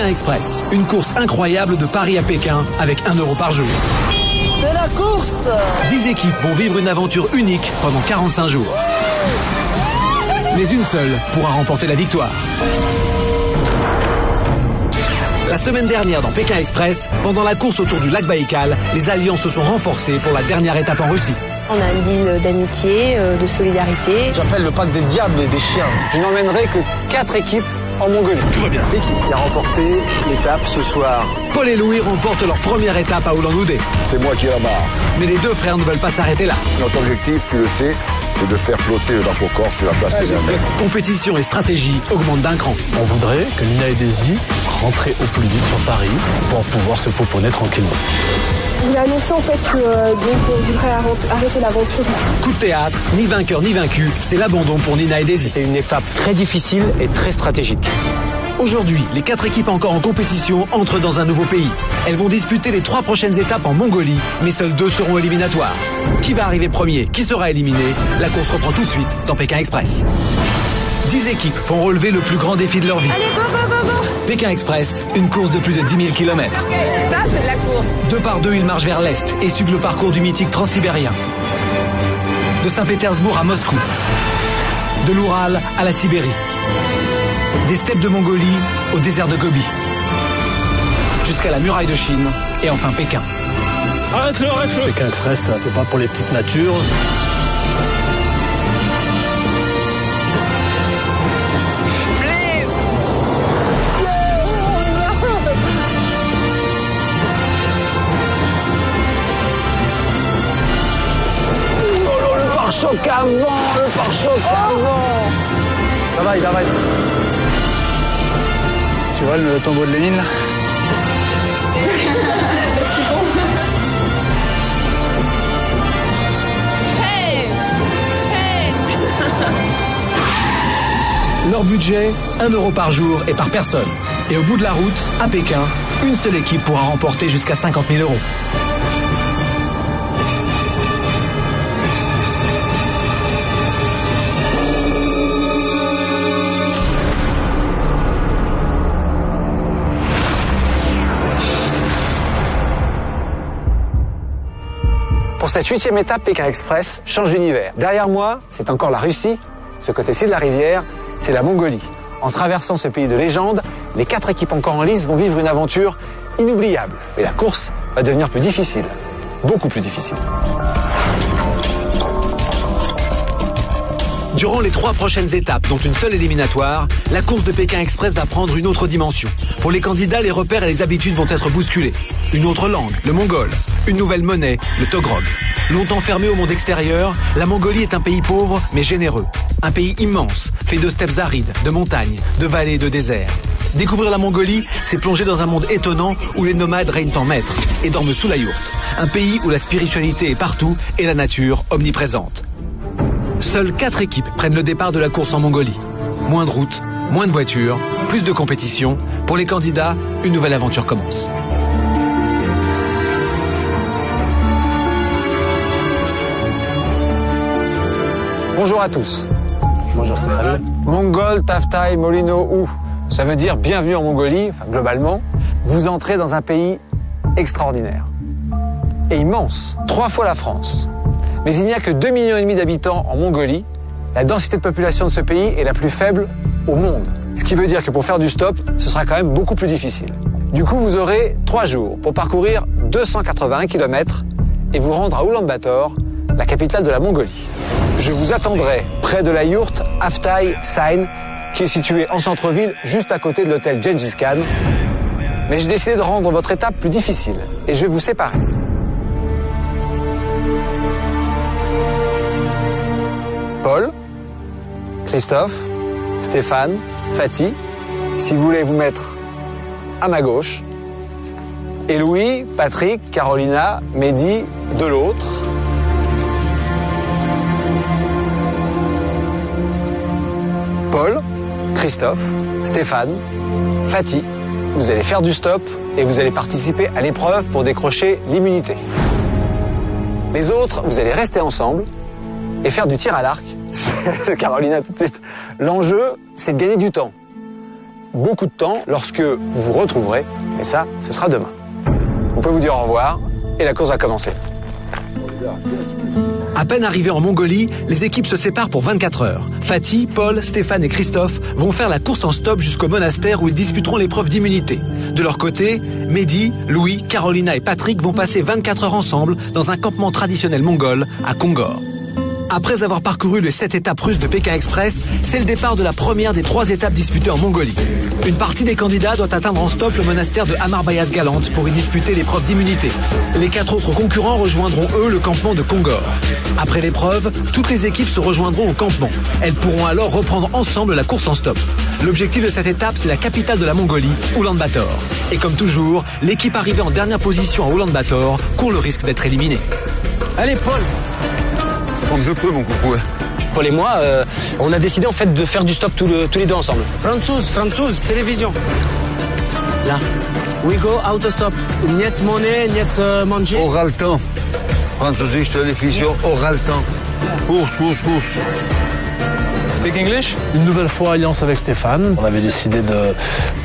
Pékin Express, une course incroyable de Paris à Pékin avec 1 € par jour. C'est la course! 10 équipes vont vivre une aventure unique pendant 45 jours. Mais une seule pourra remporter la victoire. La semaine dernière dans Pékin Express, pendant la course autour du lac Baïkal, les alliances se sont renforcées pour la dernière étape en Russie. On a un deal d'amitié, de solidarité. J'appelle le pack des diables et des chiens. Je n'emmènerai que 4 équipes en Mongolie. Tout va bien. L'équipe qui a remporté l'étape ce soir. Paul et Louis remportent leur première étape à Ulan-Ude. C'est moi qui ai la barre. Mais les deux frères ne veulent pas s'arrêter là. Notre objectif, tu le sais, c'est de faire flotter le drapeau corse sur la place éternelle. Compétition et stratégie augmentent d'un cran. On voudrait que Nina et Daisy puissent rentrer au plus vite sur Paris pour pouvoir se pouponner tranquillement. Il a annoncé en fait que il voudrait arrêter l'aventure ici. Coup de théâtre, ni vainqueur ni vaincu, c'est l'abandon pour Nina et Daisy. C'est une étape très difficile et très stratégique. Aujourd'hui, les 4 équipes encore en compétition entrent dans un nouveau pays. Elles vont disputer les 3 prochaines étapes en Mongolie, mais seules 2 seront éliminatoires. Qui va arriver premier? Qui sera éliminé? La course reprend tout de suite dans Pékin Express. 10 équipes vont relever le plus grand défi de leur vie. Allez, go, go, go, go! Pékin Express, une course de plus de 10 000 km. Ça, c'est de la course. 2 par 2, ils marchent vers l'est et suivent le parcours du mythique transsibérien. De Saint-Pétersbourg à Moscou. De l'Oural à la Sibérie. Des steppes de Mongolie au désert de Gobi. Jusqu'à la muraille de Chine et enfin Pékin. Arrête-le, arrête-le! Pékin Express, c'est pas pour les petites natures. Le pare-choc avant! Ça va, il va. Tu vois le tombeau de Lénine là? Leur budget, 1 € par jour et par personne. Et au bout de la route, à Pékin, une seule équipe pourra remporter jusqu'à 50 000 €. Pour cette 8e étape, Pékin Express change d'univers. Derrière moi, c'est encore la Russie. Ce côté-ci de la rivière, c'est la Mongolie. En traversant ce pays de légende, les 4 équipes encore en lice vont vivre une aventure inoubliable. Mais la course va devenir plus difficile. Beaucoup plus difficile. Durant les 3 prochaines étapes, dont une seule éliminatoire, la course de Pékin Express va prendre une autre dimension. Pour les candidats, les repères et les habitudes vont être bousculés. Une autre langue, le mongol. Une nouvelle monnaie, le togrog. Longtemps fermé au monde extérieur, la Mongolie est un pays pauvre mais généreux. Un pays immense, fait de steppes arides, de montagnes, de vallées et de déserts. Découvrir la Mongolie, c'est plonger dans un monde étonnant où les nomades règnent en maîtres et dorment sous la yourte. Un pays où la spiritualité est partout et la nature omniprésente. Seules 4 équipes prennent le départ de la course en Mongolie. Moins de routes, moins de voitures, plus de compétition. Pour les candidats, une nouvelle aventure commence. Bonjour à tous. Bonjour Stéphane. Mongol, Taftai, Molino, ou. Ça veut dire bienvenue en Mongolie, enfin globalement. Vous entrez dans un pays extraordinaire. Et immense. 3 fois la France. Mais il n'y a que 2,5 millions d'habitants en Mongolie. La densité de population de ce pays est la plus faible au monde. Ce qui veut dire que pour faire du stop, ce sera quand même beaucoup plus difficile. Du coup, vous aurez 3 jours pour parcourir 281 km et vous rendre à Ulaanbaatar, la capitale de la Mongolie. Je vous attendrai près de la yourte Aftai Sain, qui est située en centre-ville, juste à côté de l'hôtel Gengis Khan. Mais j'ai décidé de rendre votre étape plus difficile et je vais vous séparer. Paul, Christophe, Stéphane, Fatih, si vous voulez vous mettre à ma gauche, et Louis, Patrick, Carolina, Mehdi de l'autre. Paul, Christophe, Stéphane, Fatih, vous allez faire du stop et vous allez participer à l'épreuve pour décrocher l'immunité. Les autres, vous allez rester ensemble et faire du tir à l'arc. Carolina tout de suite. L'enjeu, c'est de gagner du temps. beaucoup de temps lorsque vous vous retrouverez, et ça, ce sera demain. On peut vous dire au revoir et la course va commencer. À peine arrivés en Mongolie, les équipes se séparent pour 24 heures. Fatih, Paul, Stéphane et Christophe vont faire la course en stop jusqu'au monastère où ils disputeront l'épreuve d'immunité. De leur côté, Mehdi, Louis, Carolina et Patrick vont passer 24 heures ensemble dans un campement traditionnel mongol à Kongor. Après avoir parcouru les 7 étapes russes de Pékin Express, c'est le départ de la première des 3 étapes disputées en Mongolie. Une partie des candidats doit atteindre en stop le monastère de Amarbayaz Galant pour y disputer l'épreuve d'immunité. Les 4 autres concurrents rejoindront eux le campement de Kongor. Après l'épreuve, toutes les équipes se rejoindront au campement. Elles pourront alors reprendre ensemble la course en stop. L'objectif de cette étape, c'est la capitale de la Mongolie, Oulan-Bator. Et comme toujours, l'équipe arrivée en dernière position à Oulan-Bator court le risque d'être éliminée. Allez Paul! Comme je peux, mon coucou. Paul et moi, on a décidé en fait de faire du stop tous les deux ensemble. Françoise, télévision. Là. We go autostop. Niet monnaie, niet manger. Aura le temps. François, télévision, aura le temps. Course. Speak English. Une nouvelle fois alliance avec Stéphane. On avait décidé de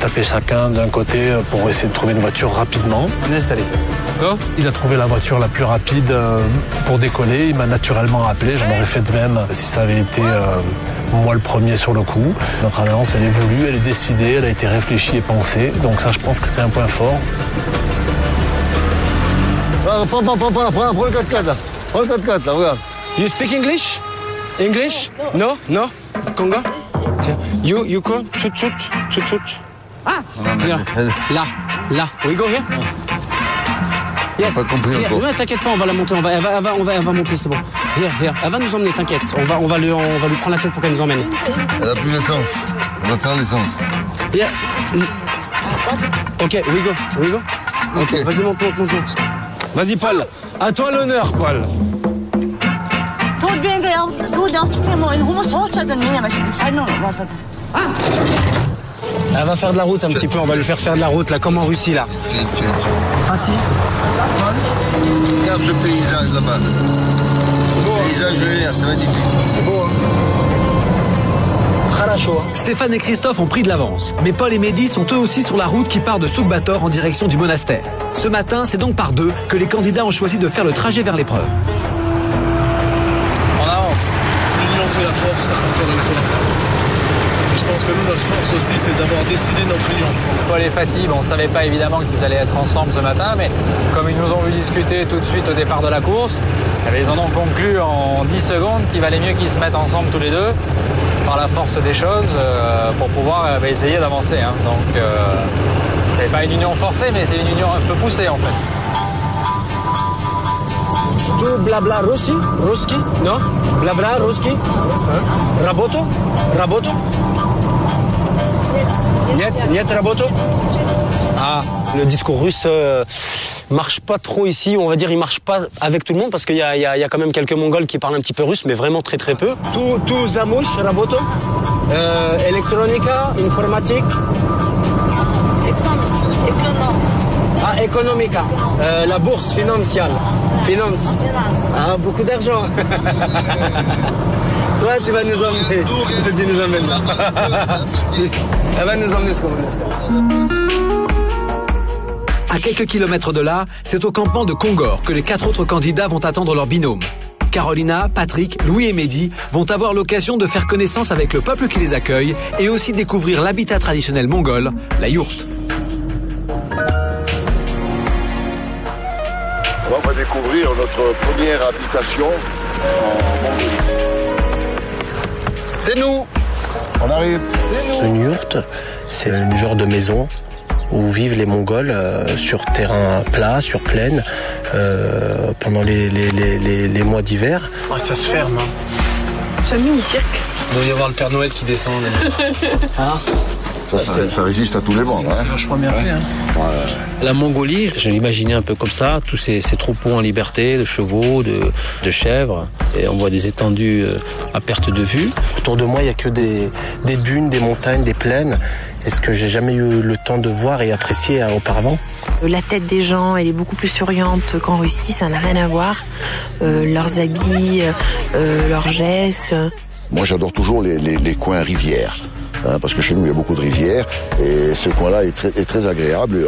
taper chacun d'un côté pour essayer de trouver une voiture rapidement. On est installé. Il a trouvé la voiture la plus rapide pour décoller. Il m'a naturellement appelé. J'en aurais fait de même si ça avait été moi le premier sur le coup. Notre alliance, elle est voulue, elle est décidée, elle a été réfléchie et pensée. Donc ça, je pense que c'est un point fort. Prends le 4x4 là. Prends le 4x4 là, regarde. You speak English? English? No? Congo? You go? Chut. Ah! Here. Là. We go here? Yeah. Pas compris encore. Ouais, t'inquiète pas, on va la monter, elle va monter, c'est bon. Here. Elle va nous emmener, t'inquiète. On va lui prendre la tête pour qu'elle nous emmène. Elle a plus d'essence. On va faire l'essence. Yeah. Ok, we go. Ok, vas-y, monte. Vas-y, Paul. À toi l'honneur, Paul. Elle va faire de la route un petit peu, on va lui faire de la route, là, comme en Russie, là. Fatih. Regarde ce paysage là-bas. C'est beau, hein? Paysage lunaire, c'est magnifique. C'est beau, hein? Stéphane et Christophe ont pris de l'avance, mais Paul et Mehdi sont eux aussi sur la route qui part de Souk-Bator en direction du monastère. Ce matin, c'est donc par 2 que les candidats ont choisi de faire le trajet vers l'épreuve. On avance. L'union fait la force, encore une fois. Je pense que nous, notre force aussi, c'est d'avoir décidé notre union. Paul et Fatih, on ne savait pas évidemment qu'ils allaient être ensemble ce matin, mais comme ils nous ont vu discuter tout de suite au départ de la course, ils en ont conclu en 10 secondes qu'il valait mieux qu'ils se mettent ensemble tous les deux, par la force des choses, pour pouvoir essayer d'avancer. Donc, c'est pas une union forcée, mais c'est une union un peu poussée en fait. Tu blabla ruski? Non? Blabla ruski? Raboto? Niet raboto? Ah, le discours russe marche pas trop ici, on va dire il marche pas avec tout le monde parce qu'il y a quand même quelques Mongols qui parlent un petit peu russe, mais vraiment très peu. Tu zamush raboto? Electronica, informatique? Ah, Economica, la bourse financière. Finance. Ah, beaucoup d'argent. Toi, tu vas nous emmener. Tu nous emmènes là. Elle va nous emmener ce qu'on veut. À quelques kilomètres de là, c'est au campement de Kongor que les 4 autres candidats vont attendre leur binôme. Carolina, Patrick, Louis et Mehdi vont avoir l'occasion de faire connaissance avec le peuple qui les accueille et aussi découvrir l'habitat traditionnel mongol, la yourte. On va découvrir notre première habitation en Mongolie. C'est nous. On arrive. Une yourte, c'est le genre de maison où vivent les Mongols sur terrain plat, sur plaine, pendant les mois d'hiver. Ah, ça se ferme. C'est un mini-cirque. Il doit y avoir le Père Noël qui descend. Ça résiste à tous les vents. C'est vachement bien fait. La Mongolie, je l'imaginais un peu comme ça, tous ces troupeaux en liberté, de chevaux, de chèvres, et on voit des étendues à perte de vue. Autour de moi, il n'y a que des dunes, des montagnes, des plaines. Et ce que j'ai jamais eu le temps de voir et apprécier auparavant. La tête des gens, elle est beaucoup plus souriante qu'en Russie, ça n'a rien à voir. Leurs habits, leurs gestes. Moi, j'adore toujours les coins rivières. hein, parce que chez nous il y a beaucoup de rivières et ce coin-là est très agréable. Et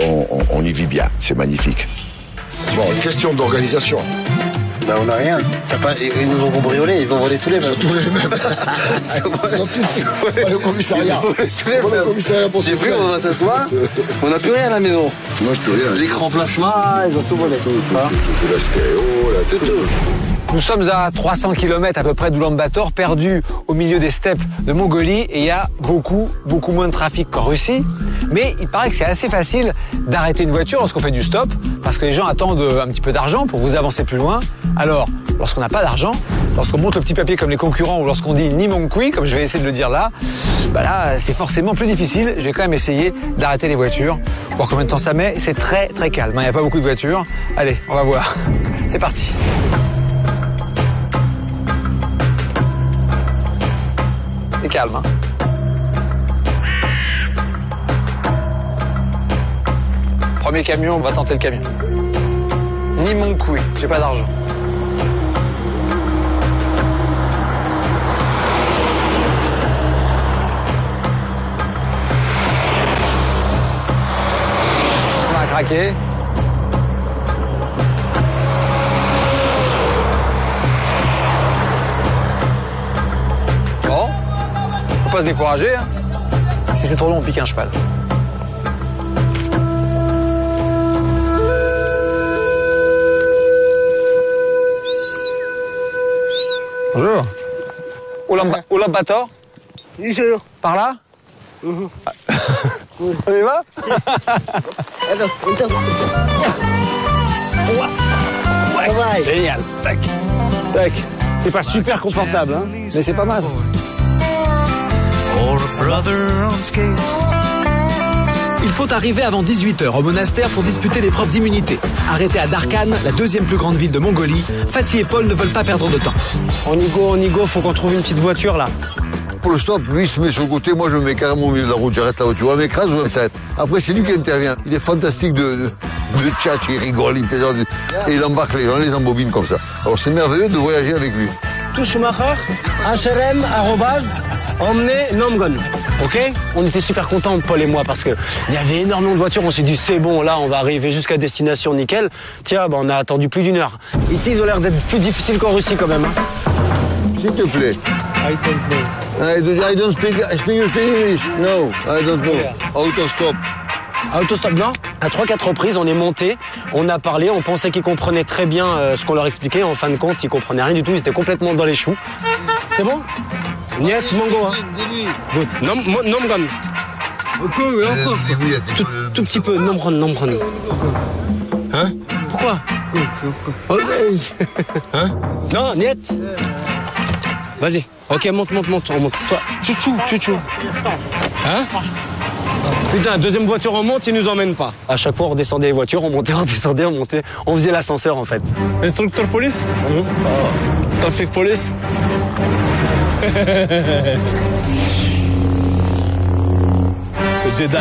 on y vit bien, c'est magnifique. Bon, question d'organisation. Ben on n'a rien. Ils nous ont cambriolés, ils ont volé tous les mêmes. Tous les mêmes. Le commissariat. Le commissariat pour j'ai plus, on va s'asseoir. On n'a plus rien à la maison. Non, plus rien. L'écran plasma, ils ont tout volé. Tout, la stéréo, tout. Nous sommes à 300 km à peu près d'Oulan-Bator, perdus au milieu des steppes de Mongolie, et il y a beaucoup moins de trafic qu'en Russie. Mais il paraît que c'est assez facile d'arrêter une voiture lorsqu'on fait du stop, parce que les gens attendent un petit peu d'argent pour vous avancer plus loin. Alors, lorsqu'on n'a pas d'argent, lorsqu'on montre le petit papier comme les concurrents, ou lorsqu'on dit ni mon cui, comme je vais essayer de le dire là, bah là, c'est forcément plus difficile. Je vais quand même essayer d'arrêter les voitures, voir combien de temps ça met. C'est très calme, il n'y a pas beaucoup de voitures. Allez, on va voir. C'est parti. C'est calme, hein. Premier camion, on va tenter le camion. Ni mon couille, j'ai pas d'argent. On va craquer. Bon, faut pas se décourager, hein. Si c'est trop long, on pique un cheval. Bonjour. Oulan-Bator. Bonjour. Par là. On y va? Génial. Tac. Tac. C'est pas super confortable, hein, mais c'est pas mal. Il faut arriver avant 18h au monastère pour disputer l'épreuve d'immunité. Arrêtés à Darkhan, la deuxième plus grande ville de Mongolie, Fatih et Paul ne veulent pas perdre de temps. On y go, faut qu'on trouve une petite voiture là. Pour le stop, lui il se met sur le côté, moi je me mets carrément au milieu de la route, j'arrête la voiture, on m'écrase, on s'arrête. Après c'est lui qui intervient. Il est fantastique de tchatch, il rigole, il plaisante, et il embarque les gens, les embobine comme ça. Alors c'est merveilleux de voyager avec lui. Tout Schumacher, HRM, emmener Nomgon. Ok? On était super contents, Paul et moi, parce que il y avait énormément de voitures. On s'est dit, c'est bon, là, on va arriver jusqu'à destination nickel. Tiens, on a attendu plus d'1 heure. Ici, ils ont l'air d'être plus difficiles qu'en Russie, quand même. Hein. S'il te plaît. I don't speak English. No, I don't know. Autostop. Autostop, non? À 3-4 reprises, on est monté, on a parlé, on pensait qu'ils comprenaient très bien ce qu'on leur expliquait. En fin de compte, ils comprenaient rien du tout, ils étaient complètement dans les choux. C'est bon? Niet Mongo, hein? Nomgon. Tout petit peu, Nomron. Hein? Pourquoi? Hein? Non, Niet. Vas-y. Ok, monte, on monte. Toi, chouchou. Hein? Putain, deuxième voiture, on monte, ils nous emmènent pas. À chaque fois, on redescendait les voitures, on montait. On faisait l'ascenseur, en fait. Instructeur police? Traffic police? Jedi.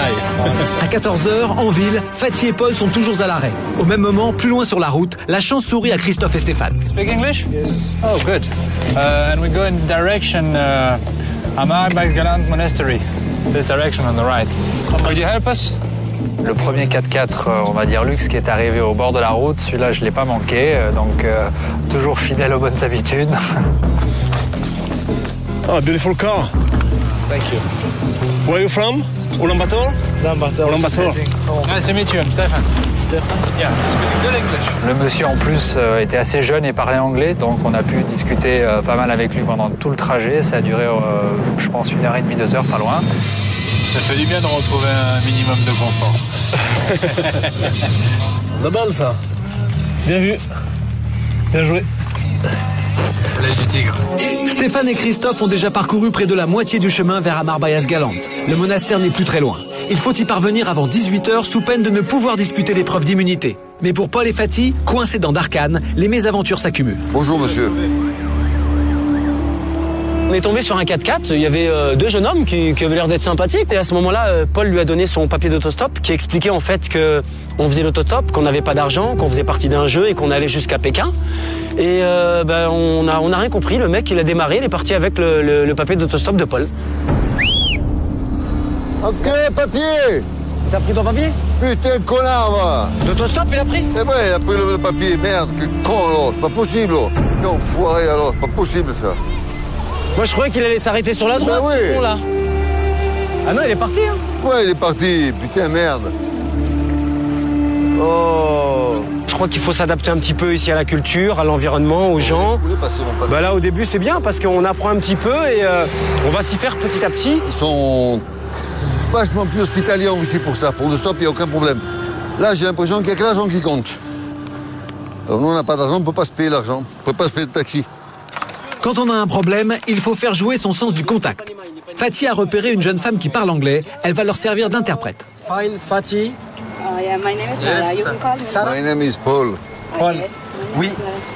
À 14h, en ville, Fatih et Paul sont toujours à l'arrêt. Au même moment, plus loin sur la route, la chance sourit à Christophe et Stéphane. Speak English? Yes. Oh, good. And we go in direction Amar Baggaland Monastery. This direction on the right. Could you help us? Le premier 4x4, on va dire luxe, qui est arrivé au bord de la route, celui-là, je l'ai pas manqué, donc toujours fidèle aux bonnes habitudes. Oh, beautiful car. Thank you. Where are you from? Ulaanbaatar? Ulaanbaatar. Nice to meet you, I'm Stefan. Yeah, speaking good English. Le monsieur en plus était assez jeune et parlait anglais, donc on a pu discuter pas mal avec lui pendant tout le trajet. Ça a duré, je pense, 1h30, 2 heures, pas loin. Ça fait du bien de retrouver un minimum de confort. C'est balle ça. Bien vu. Bien joué. L'œil du tigre. Stéphane et Christophe ont déjà parcouru près de la moitié du chemin vers Amar Bayazgaland. Le monastère n'est plus très loin. Il faut y parvenir avant 18h sous peine de ne pouvoir disputer l'épreuve d'immunité. Mais pour Paul et Fatih, coincés dans Darkhan, les mésaventures s'accumulent. Bonjour monsieur. On est tombé sur un 4x4, il y avait 2 jeunes hommes qui avaient l'air d'être sympathiques. Et à ce moment-là, Paul lui a donné son papier d'autostop qui expliquait en fait qu'on faisait l'autostop, qu'on n'avait pas d'argent, qu'on faisait partie d'un jeu et qu'on allait jusqu'à Pékin. Et on a rien compris, le mec il a démarré, il est parti avec le papier d'autostop de Paul. Ok, papier. T'as pris ton papier? Putain, connard, va. L'autostop, il a pris? Eh ben, il a pris le papier, merde, que con, alors. C'est pas possible, oh. Quel enfoiré, alors. C'est pas possible, ça. Moi, je croyais qu'il allait s'arrêter sur la droite, oui. ce con, là. Ah non, il est parti, hein? Ouais, il est parti. Putain, merde. Oh. Je crois qu'il faut s'adapter un petit peu ici à la culture, à l'environnement, aux gens. Bah là, au début, c'est bien parce qu'on apprend un petit peu et on va s'y faire petit à petit. Ils sont vachement plus hospitaliers en Russie pour ça. Pour le stop, il n'y a aucun problème. Là, j'ai l'impression qu'il n'y a que l'argent qui compte. Alors nous, on n'a pas d'argent, on ne peut pas se payer l'argent. On ne peut pas se payer de taxi. Quand on a un problème, il faut faire jouer son sens du contact. Fatih a repéré une jeune femme qui parle anglais. Elle va leur servir d'interprète. Fine, Fatih. Yeah, my name is Nala. You can call me. My name is Paul. Paul. Yes.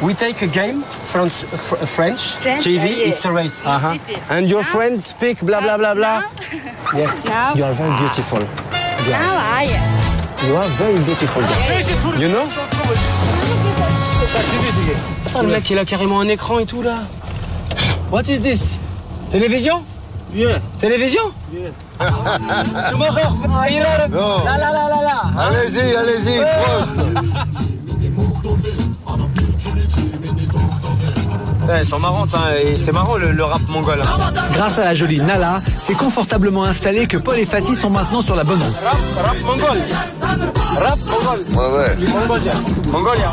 We take a game from French. TV, yeah. it's a race. This is. And your friends speak blah blah blah blah. Yes. Now? You are very beautiful. How are you? You are very beautiful. You know? Oh, le mec, il a carrément un écran et tout là. What is this? Télévision? Yeah. Télévision? Yeah. Tomorrow. Non. La la la la la. Allez-y, allez-y, Prost. Elles sont marrantes, hein, et c'est marrant le rap mongol. Grâce à la jolie Nala, c'est confortablement installé que Paul et Fatih sont maintenant sur la bonne route. Rap mongol. Rap mongol. Ouais. Mongolia.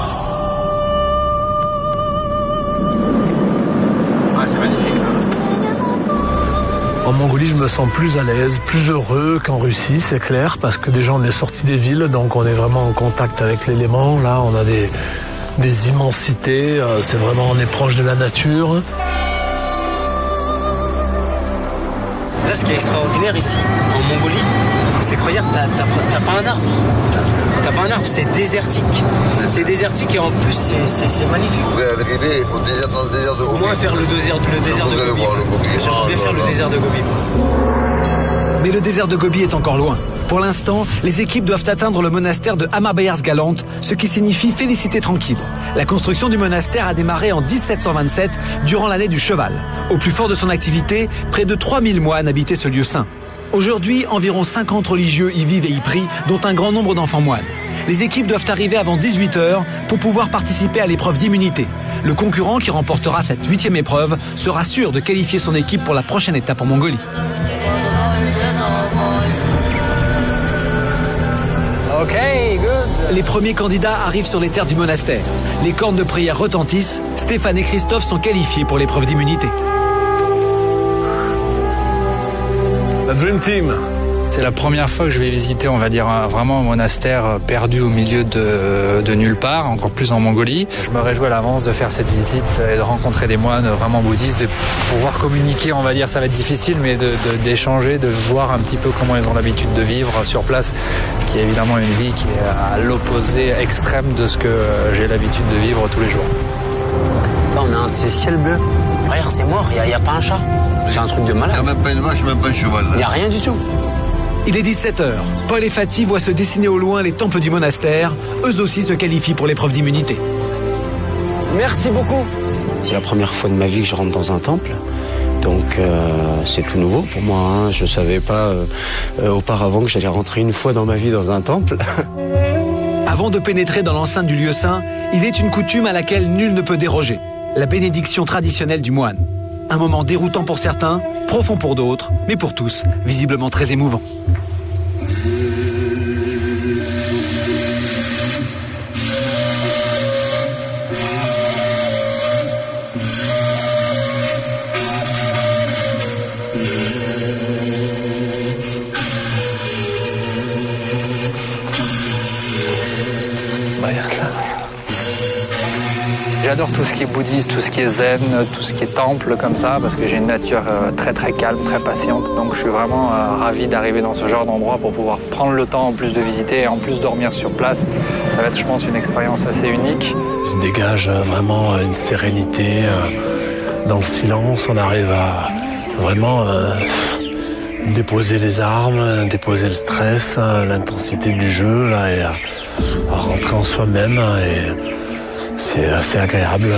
C'est magnifique. En Mongolie, je me sens plus à l'aise, plus heureux qu'en Russie, c'est clair, parce que déjà on est sorti des villes, donc on est vraiment en contact avec l'élément. Là, on a des immensités, c'est vraiment, on est proche de la nature. Là, ce qui est extraordinaire ici, en Mongolie, c'est que regarde, t'as pas un arbre. T'as pas un arbre, c'est désertique. C'est désertique et en plus, c'est magnifique. Vous pouvez arriver dans le désert de Gobi. Au moins faire le désert de Gobi. J'aimerais bien faire le désert de Gobi. Mais le désert de Gobi est encore loin. Pour l'instant, les équipes doivent atteindre le monastère de Amabayars Galant, ce qui signifie félicité tranquille. La construction du monastère a démarré en 1727, durant l'année du cheval. Au plus fort de son activité, près de 3000 moines habitaient ce lieu saint. Aujourd'hui, environ 50 religieux y vivent et y prient, dont un grand nombre d'enfants moines. Les équipes doivent arriver avant 18h pour pouvoir participer à l'épreuve d'immunité. Le concurrent qui remportera cette 8e épreuve sera sûr de qualifier son équipe pour la prochaine étape en Mongolie. Okay, good. Les premiers candidats arrivent sur les terres du monastère. Les cornes de prière retentissent. Stéphane et Christophe sont qualifiés pour l'épreuve d'immunité. La Dream Team. C'est la première fois que je vais visiter, on va dire, vraiment un monastère perdu au milieu de nulle part, encore plus en Mongolie. Je me réjouis à l'avance de faire cette visite et de rencontrer des moines vraiment bouddhistes, de pouvoir communiquer, on va dire, ça va être difficile, mais d'échanger, de voir un petit peu comment ils ont l'habitude de vivre sur place, qui est évidemment une vie qui est à l'opposé extrême de ce que j'ai l'habitude de vivre tous les jours. Là, on a un de ces ciels bleus. Regarde, c'est mort, il n'y a pas un chat. C'est un truc de malade. Il n'y a même pas une vache, même pas un cheval. Il n'y a rien du tout. Il est 17h. Paul et Fatih voient se dessiner au loin les temples du monastère. Eux aussi se qualifient pour l'épreuve d'immunité. Merci beaucoup. C'est la première fois de ma vie que je rentre dans un temple. Donc c'est tout nouveau pour moi. Hein. Je ne savais pas auparavant que j'allais rentrer une fois dans ma vie dans un temple. Avant de pénétrer dans l'enceinte du lieu saint, il est une coutume à laquelle nul ne peut déroger. La bénédiction traditionnelle du moine. Un moment déroutant pour certains, profond pour d'autres, mais pour tous, visiblement très émouvant. J'adore tout ce qui est bouddhiste, tout ce qui est zen, tout ce qui est temple comme ça, parce que j'ai une nature très très calme, très patiente. Donc je suis vraiment ravi d'arriver dans ce genre d'endroit pour pouvoir prendre le temps en plus de visiter et en plus dormir sur place. Ça va être, je pense, une expérience assez unique. Il se dégage vraiment une sérénité dans le silence. On arrive à vraiment déposer les armes, déposer le stress, l'intensité du jeu là, et à rentrer en soi-même. Et c'est assez agréable.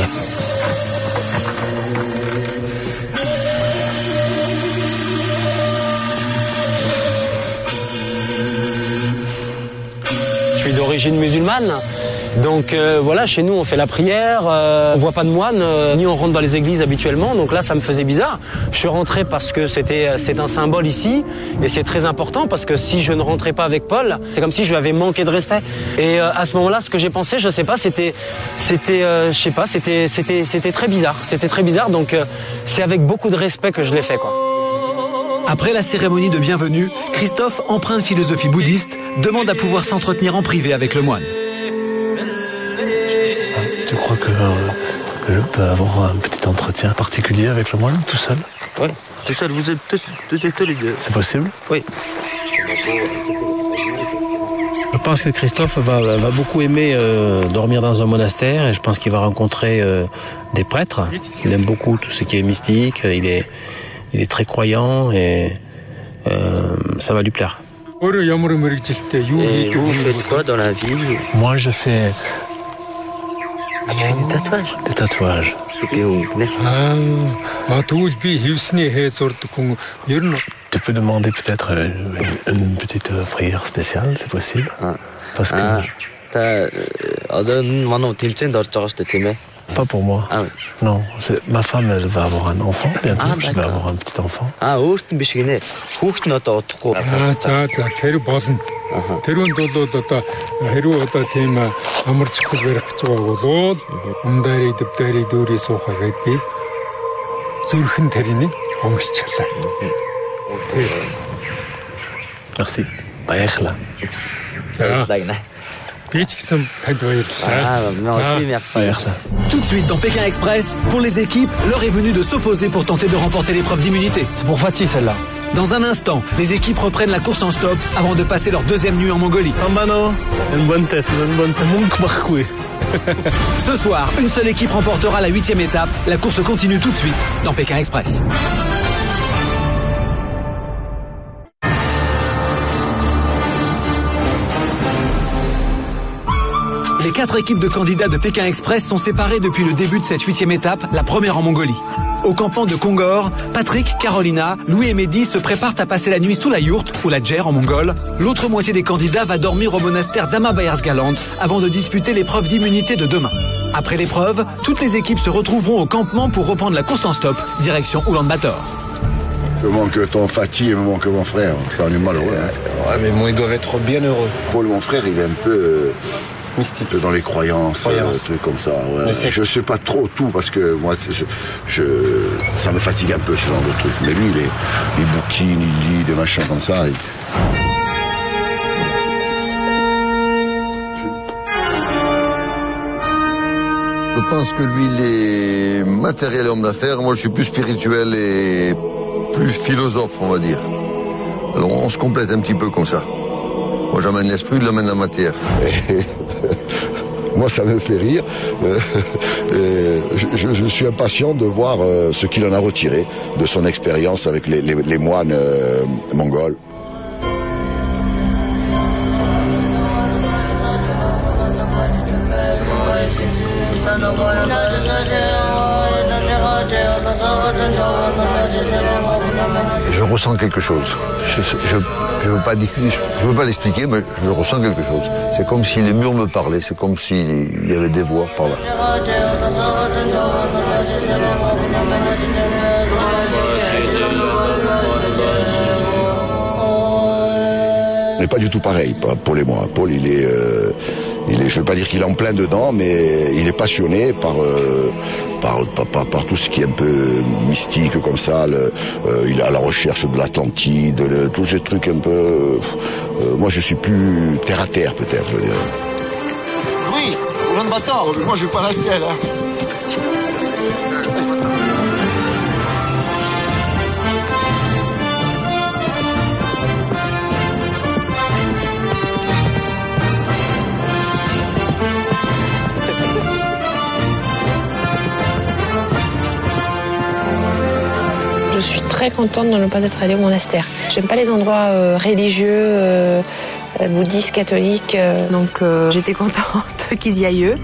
d'origine musulmane. Donc voilà, chez nous on fait la prière, on voit pas de moine, ni on rentre dans les églises habituellement. Donc là ça me faisait bizarre. Je suis rentré parce que c'est un symbole ici et c'est très important parce que si je ne rentrais pas avec Paul, c'est comme si je lui avais manqué de respect. Et à ce moment-là, ce que j'ai pensé, je sais pas, c'était très bizarre. C'était très bizarre. Donc c'est avec beaucoup de respect que je l'ai fait, quoi. Après la cérémonie de bienvenue, Christophe, empreint de philosophie bouddhiste, demande à pouvoir s'entretenir en privé avec le moine. Tu crois que je peux avoir un petit entretien particulier avec le moine, tout seul? Oui, tout seul, vous êtes tous les deux. C'est possible? Oui. Je pense que Christophe va beaucoup aimer dormir dans un monastère et je pense qu'il va rencontrer des prêtres. Il aime beaucoup tout ce qui est mystique, il est très croyant et ça va lui plaire. Et vous faites quoi dans la vie? Moi je fais... Ah, tu fais des tatouages? Des tatouages. Tu peux demander peut-être une petite prière spéciale, c'est possible? Parce que... Pas pour moi. Ah oui. Non, ma femme, elle va avoir un enfant bientôt. Je vais avoir un petit enfant. Тэрүүнд бол одоо хэрүү одоо тийм амар цэцэг барих гэж байгаа бол умдаарий дэвдэрий дүүрий суухаа гээд би зүрхэн тэрийг омсчихлаа. Merci. Баярлалаа. Merci. Tout de suite dans Pékin Express, pour les équipes, l'heure est venue de s'opposer pour tenter de remporter l'épreuve d'immunité. C'est pour Fatih celle-là. Dans un instant, les équipes reprennent la course en stop avant de passer leur deuxième nuit en Mongolie. Une bonne tête. Ce soir, une seule équipe remportera la 8e étape. La course continue tout de suite dans Pékin Express. Les 4 équipes de candidats de Pékin Express sont séparées depuis le début de cette 8e étape, la première en Mongolie. Au campement de Kongor, Patrick, Carolina, Louis et Mehdi se préparent à passer la nuit sous la yourte, ou la djer en mongol. L'autre moitié des candidats va dormir au monastère d'Ama-Bayars-Galand avant de disputer l'épreuve d'immunité de demain. Après l'épreuve, toutes les équipes se retrouveront au campement pour reprendre la course en stop, direction Oulan-Bator. Me manque ton Fatih et me manque mon frère. On est malheureux. Ouais, mais bon, ils doivent être bien heureux. Paul, mon frère, il est un peu... mystique. Dans les croyances, trucs comme ça. Ouais. Je sais pas trop tout parce que moi, ça me fatigue un peu ce genre de trucs. Mais lui, il bouquine, il lit des machins comme ça. Je pense que lui, il est matériel et homme d'affaires. Moi, je suis plus spirituel et plus philosophe, on va dire. Alors, on se complète un petit peu comme ça. Moi, j'amène l'esprit, il amène la matière. Moi, ça me fait rire. Je suis impatient de voir ce qu'il en a retiré de son expérience avec les moines mongols. Je ressens quelque chose. Je veux pas l'expliquer, mais je ressens quelque chose. C'est comme si les murs me parlaient, c'est comme s'il y avait des voix par là. On n'est pas du tout pareil, Paul et moi. Paul, il est, je veux pas dire qu'il est en plein dedans, mais il est passionné par tout ce qui est un peu mystique comme ça. Il est à la recherche de l'Atlantide, tous ces trucs un peu... moi, je suis plus terre à terre, peut-être, je veux dire. Oui, Oulan-Bator, moi, je vais pas rester là. Je suis très contente de ne pas être allée au monastère. J'aime pas les endroits religieux, bouddhistes, catholiques, donc j'étais contente qu'ils y aillent eux.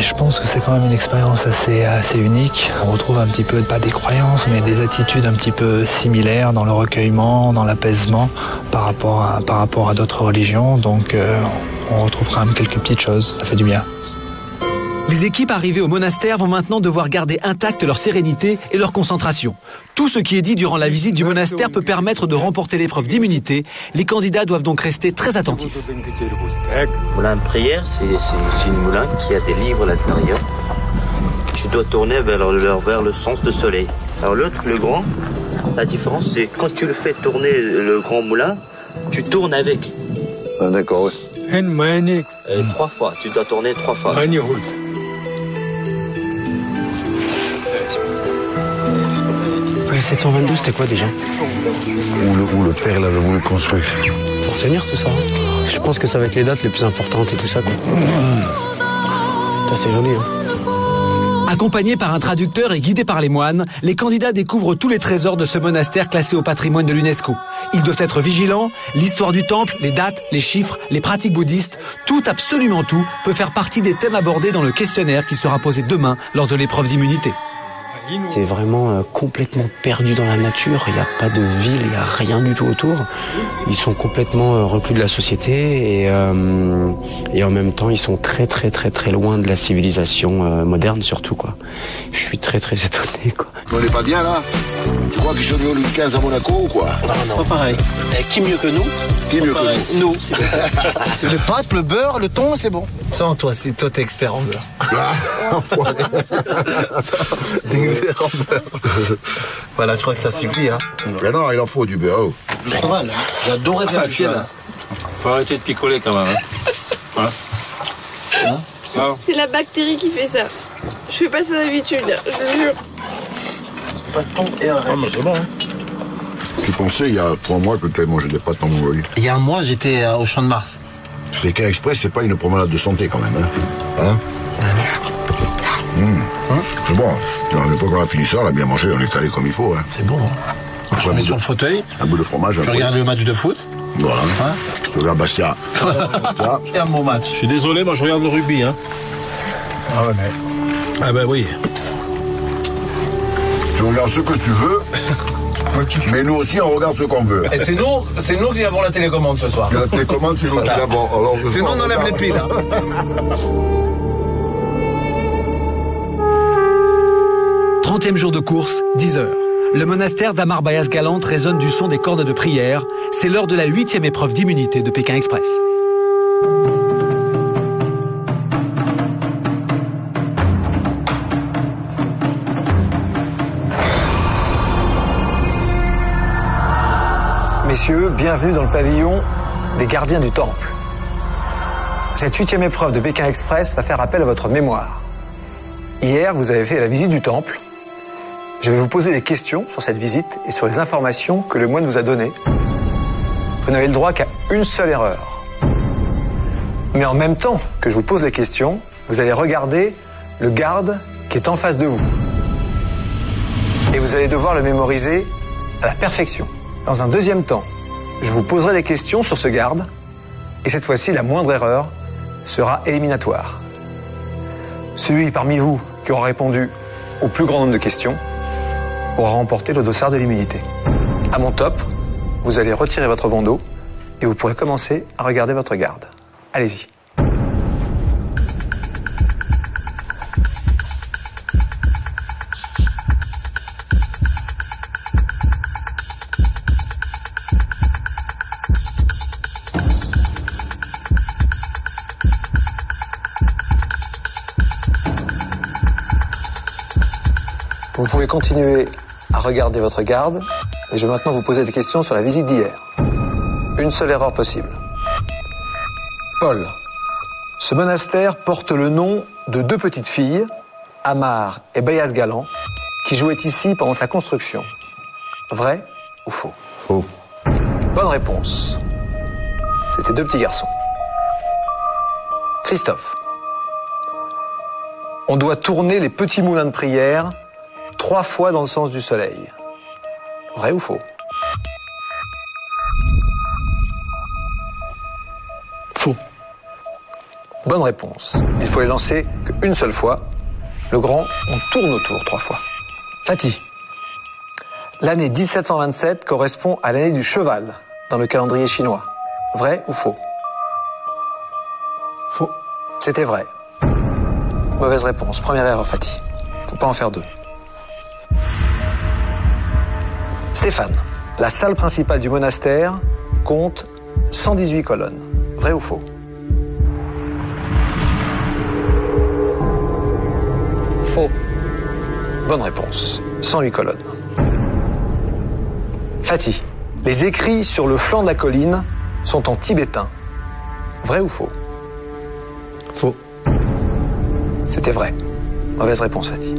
Je pense que c'est quand même une expérience assez unique. On retrouve un petit peu, pas des croyances, mais des attitudes un petit peu similaires dans le recueillement, dans l'apaisement par rapport à d'autres religions. Donc on retrouve quand même quelques petites choses, ça fait du bien. Les équipes arrivées au monastère vont maintenant devoir garder intacte leur sérénité et leur concentration. Tout ce qui est dit durant la visite du monastère peut permettre de remporter l'épreuve d'immunité. Les candidats doivent donc rester très attentifs. Moulin de prière, c'est une moulin qui a des livres à l'intérieur. Tu dois tourner vers le sens du soleil. Alors l'autre, le grand, la différence c'est quand tu le fais tourner le grand moulin, tu tournes avec. Ah, d'accord, oui. 3 fois, tu dois tourner 3 fois. 722, c'était quoi déjà? Où le père l'avait voulu construire. Pour tenir tout ça. Je pense que ça va être les dates les plus importantes et tout ça, quoi. Ça, c'est joli, hein. Accompagnés par un traducteur et guidés par les moines, les candidats découvrent tous les trésors de ce monastère classé au patrimoine de l'UNESCO. Ils doivent être vigilants, l'histoire du temple, les dates, les chiffres, les pratiques bouddhistes, tout, absolument tout, peut faire partie des thèmes abordés dans le questionnaire qui sera posé demain lors de l'épreuve d'immunité. C'est vraiment complètement perdu dans la nature, il n'y a pas de ville, il n'y a rien du tout autour. Ils sont complètement reclus de la société et en même temps ils sont très très très très loin de la civilisation moderne surtout, quoi. Je suis très très étonné, quoi. On n'est pas bien là? Tu crois qu'ils sont venus au Louis XV à Monaco ou quoi? Non, pas pareil. Qui mieux que nous? Qui mieux que nous? Nous. C'est le pâte, le beurre, le thon, c'est bon. Sans toi, si toi t'es expert en beurre. Voilà, je crois que ça suffit, hein. Mais non, il en faut du beurre. Trop mal, hein. J'adorais faire du chien, là. Faut arrêter de picoler quand même, hein. C'est la bactérie qui fait ça. Je fais pas ça d'habitude, je le jure. Pas de thon et un rêve. C'est bon, hein. Tu pensais il y a 3 mois que tu avais mangé des pâtes en Mongolie? Il y a un mois, j'étais au Champ de Mars. Pékin Express, c'est pas une promenade de santé quand même, hein? C'est bon. À l'époque, on a fini ça, on a bien mangé, on est allé comme il faut, hein. C'est bon, hein. On se met sur le fauteuil. Un bout de fromage. Je regarde le match de foot. Voilà. Hein? Je regarde Bastia. Ça. Et un bon match. Je suis désolé, moi je regarde le rugby, hein. Ah ouais, mais... Ah ben oui. Tu regardes ce que tu veux, mais nous aussi, on regarde ce qu'on veut. Et c'est nous qui avons la télécommande ce soir. La télécommande, c'est nous qui l'avons. Sinon, on enlève les piles, hein. 30e jour de course, 10 heures. Le monastère d'Amar Bayas Galante résonne du son des cordes de prière. C'est l'heure de la 8e épreuve d'immunité de Pékin Express. Messieurs, bienvenue dans le pavillon des gardiens du temple. Cette 8e épreuve de Pékin Express va faire appel à votre mémoire. Hier, vous avez fait la visite du temple. Je vais vous poser des questions sur cette visite et sur les informations que le moine vous a données. Vous n'avez le droit qu'à une seule erreur. Mais en même temps que je vous pose les questions, vous allez regarder le garde qui est en face de vous. Et vous allez devoir le mémoriser à la perfection. Dans un deuxième temps, je vous poserai des questions sur ce garde. Et cette fois-ci, la moindre erreur sera éliminatoire. Celui parmi vous qui aura répondu au plus grand nombre de questions aura remporté le dossard de l'immunité. À mon top, vous allez retirer votre bandeau et vous pourrez commencer à regarder votre garde. Allez-y. Vous pouvez continuer à regarder votre garde, et je vais maintenant vous poser des questions sur la visite d'hier. Une seule erreur possible. Paul, ce monastère porte le nom de 2 petites filles, Amar et Bayas Galant, qui jouaient ici pendant sa construction. Vrai ou faux? Faux. Bonne réponse. C'était 2 petits garçons. Christophe, on doit tourner les petits moulins de prière 3 fois dans le sens du soleil. Vrai ou faux? Faux. Bonne réponse. Il faut les lancer qu'une seule fois. Le grand, on tourne autour 3 fois. Fatih. L'année 1727 correspond à l'année du cheval dans le calendrier chinois. Vrai ou faux? Faux. C'était vrai. Mauvaise réponse. Première erreur, Fatih. Faut pas en faire 2. Stéphane. La salle principale du monastère compte 118 colonnes. Vrai ou faux? Faux. Bonne réponse. 108 colonnes. Fatih. Les écrits sur le flanc de la colline sont en tibétain. Vrai ou faux? Faux. C'était vrai. Mauvaise réponse, Fatih.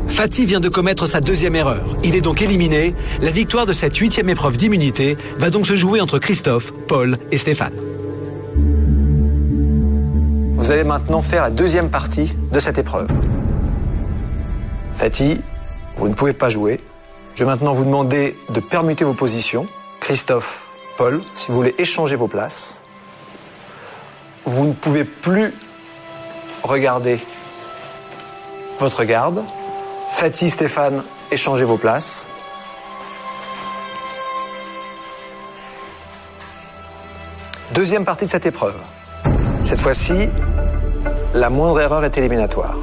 Fatih vient de commettre sa 2e erreur. Il est donc éliminé. La victoire de cette 8e épreuve d'immunité va donc se jouer entre Christophe, Paul et Stéphane. Vous allez maintenant faire la 2e partie de cette épreuve. Fatih, vous ne pouvez pas jouer. Je vais maintenant vous demander de permuter vos positions. Christophe, Paul, si vous voulez échanger vos places. Vous ne pouvez plus regarder votre garde. Fatih, Stéphane, échangez vos places. Deuxième partie de cette épreuve. Cette fois-ci, la moindre erreur est éliminatoire.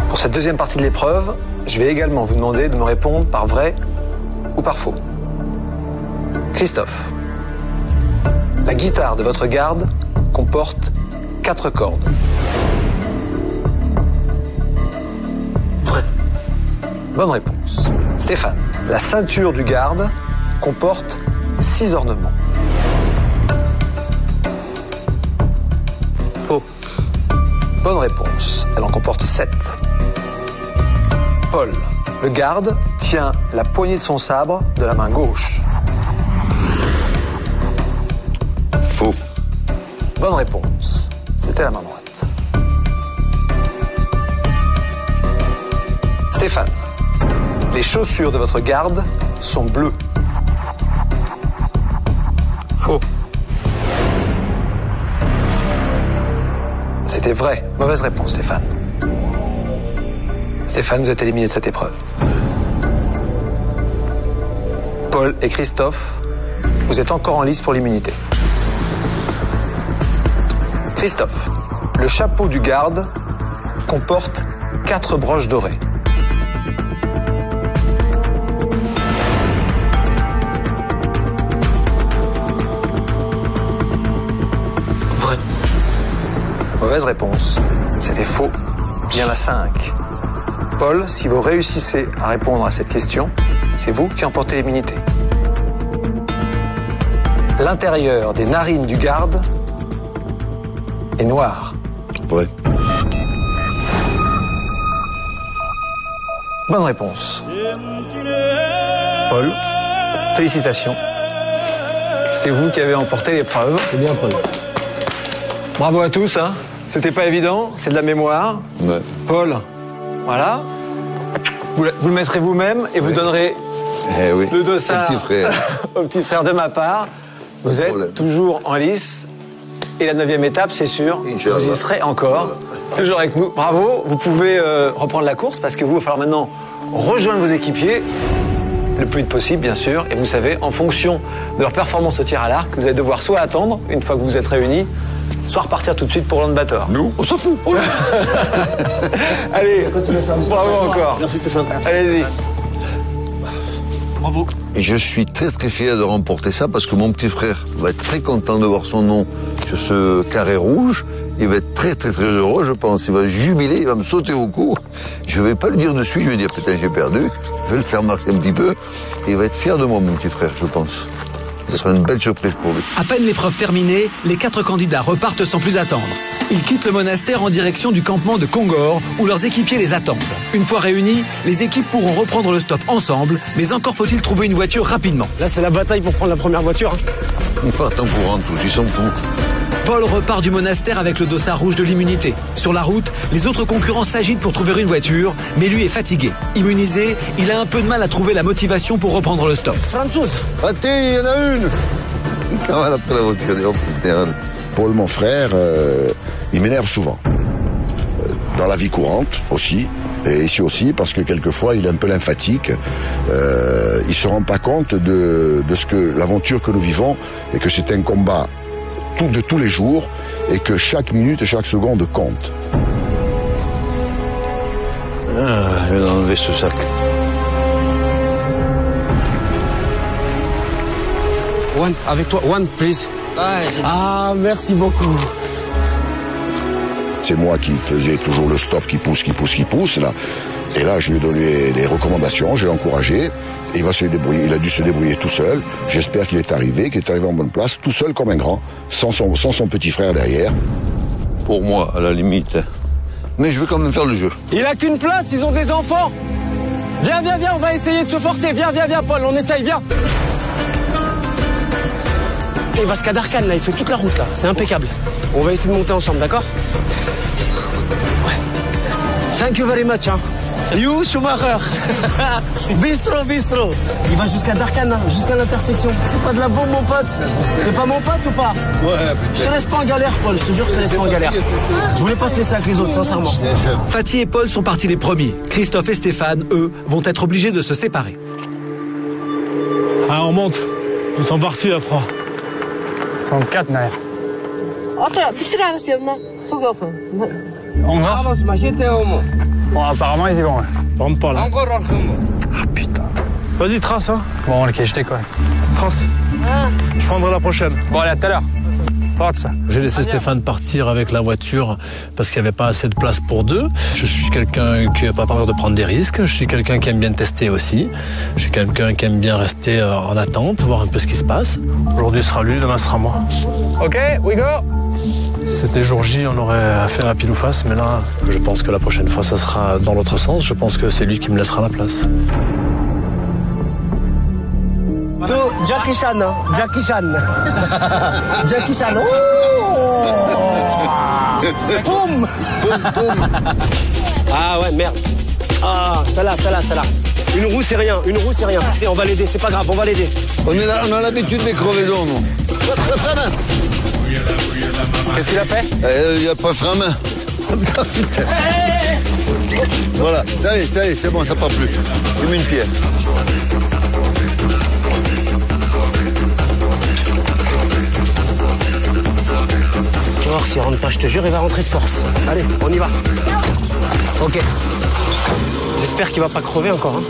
Pour cette deuxième partie de l'épreuve, je vais également vous demander de me répondre par vrai ou par faux. Christophe, la guitare de votre garde comporte 4 cordes. Vrai. Bonne réponse. Stéphane, la ceinture du garde comporte 6 ornements. Faux. Bonne réponse. Elle en comporte 7. Paul, le garde tient la poignée de son sabre de la main gauche. Faux. Bonne réponse. C'était la main droite. Stéphane, les chaussures de votre garde sont bleues. Faux. C'était vrai. Mauvaise réponse, Stéphane. Stéphane, vous êtes éliminé de cette épreuve. Paul et Christophe, vous êtes encore en lice pour l'immunité. Christophe, le chapeau du garde comporte 4 broches dorées. Vrai. Mauvaise réponse. C'était faux. Bien la 5. Paul, si vous réussissez à répondre à cette question, c'est vous qui emportez l'immunité. L'intérieur des narines du garde est noir. Vrai. Bonne réponse. Paul, félicitations. C'est vous qui avez emporté l'épreuve. C'est bien, Paul. Bravo à tous, hein. C'était pas évident, c'est de la mémoire. Ouais. Paul, voilà. Vous le mettrez vous-même et vous donnerez le dossard au petit frère de ma part. Vous êtes toujours en lice. Et la 9e étape, c'est sûr, vous y serez encore. Voilà. Toujours avec nous. Bravo. Vous pouvez reprendre la course parce que vous, il va falloir maintenant rejoindre vos équipiers le plus vite possible, bien sûr. Et vous savez, en fonction de leur performance au tir à l'arc, vous allez devoir soit attendre, une fois que vous êtes réunis, soit repartir tout de suite pour l'Ulanbator. Nous, on s'en fout. Allez, bravo encore. Merci Stéphane. Allez-y. Bravo. Et je suis très très fier de remporter ça parce que mon petit frère va être très content de voir son nom sur ce carré rouge. Il va être très très très heureux, je pense. Il va jubiler, il va me sauter au cou. Je vais pas lui dire dessus, je vais dire putain j'ai perdu. Je vais le faire marcher un petit peu. Et il va être fier de moi, mon petit frère, je pense. Ce sera une belle surprise pour lui. À peine l'épreuve terminée, les 4 candidats repartent sans plus attendre. Ils quittent le monastère en direction du campement de Kongor, où leurs équipiers les attendent. Une fois réunis, les équipes pourront reprendre le stop ensemble, mais encore faut-il trouver une voiture rapidement. Là, c'est la bataille pour prendre la première voiture. Ils partent en courant tous, ils s'en foutent. Paul repart du monastère avec le dossard rouge de l'immunité. Sur la route, les autres concurrents s'agitent pour trouver une voiture, mais lui est fatigué. Immunisé, il a un peu de mal à trouver la motivation pour reprendre le stop. Françoise, il y en a une. Il cavale après la voiture. Paul, mon frère, il m'énerve souvent. Dans la vie courante aussi, et ici aussi, parce que quelquefois il est un peu lymphatique. Il se rend pas compte de ce que l'aventure que nous vivons, et que c'est un combat de tous les jours, et que chaque minute et chaque seconde compte. Je vais enlever ce sac. One, avec toi, one, please. Ah, merci beaucoup. C'est moi qui faisais toujours le stop, qui pousse, là. Et là, je lui ai donné des recommandations, je l'ai encouragé. Et il va se débrouiller, il a dû se débrouiller tout seul. J'espère qu'il est arrivé en bonne place, tout seul comme un grand, sans son petit frère derrière. Pour moi, à la limite. Mais je veux quand même faire le jeu. Il a qu'une place, ils ont des enfants. Viens, on va essayer de se forcer. Viens, Paul, on essaye, viens. Il va se Kadarkan, là, il fait toute la route, là. C'est impeccable. On va essayer de monter ensemble, d'accord? Ouais. Thank you very much, hein. You, Schumacher. Bistro. Il va jusqu'à Darkan, hein, jusqu'à l'intersection. C'est pas de la bombe, mon pote. C'est pas mon pote ou pas? Ouais, je te laisse pas en galère, Paul. Je te jure, je te laisse pas en galère. Je voulais pas te laisser avec les autres, sincèrement. Fatih et Paul sont partis les premiers. Christophe et Stéphane, eux, vont être obligés de se séparer. Ah, on monte. Ils sont partis à froid. Ils sont 4 derrière. On va? Bon, apparemment, ils y vont. Je rentre pas là. Ah putain. Vas-y, trace, hein. Bon, ok, je déconne. Trace. Je prendrai la prochaine. Bon, allez, à tout à l'heure. Forza. J'ai laissé Stéphane partir avec la voiture parce qu'il n'y avait pas assez de place pour deux. Je suis quelqu'un qui n'a pas peur de prendre des risques. Je suis quelqu'un qui aime bien tester aussi. Je suis quelqu'un qui aime bien rester en attente, voir un peu ce qui se passe. Aujourd'hui sera lui, demain sera moi. Ok, we go. C'était jour J, on aurait fait un pile ou face, mais là, je pense que la prochaine fois, ça sera dans l'autre sens. Je pense que c'est lui qui me laissera la place. Jackie Chan, hein. Jackie Chan. Jackie Chan. Boum. Ah ouais, merde. Ah, celle-là. Une roue, c'est rien. Et on va l'aider, c'est pas grave, on va l'aider. On a l'habitude des crevaisons, nous. Qu'est-ce qu'il a fait? Il n'y a pas frein à main. Voilà, ça y est, c'est bon, ça part plus. J'ai mis une pierre. Tu vas voir, s'il rentre pas, je te jure, il va rentrer de force. Allez, on y va. Ok. J'espère qu'il va pas crever encore. Hein.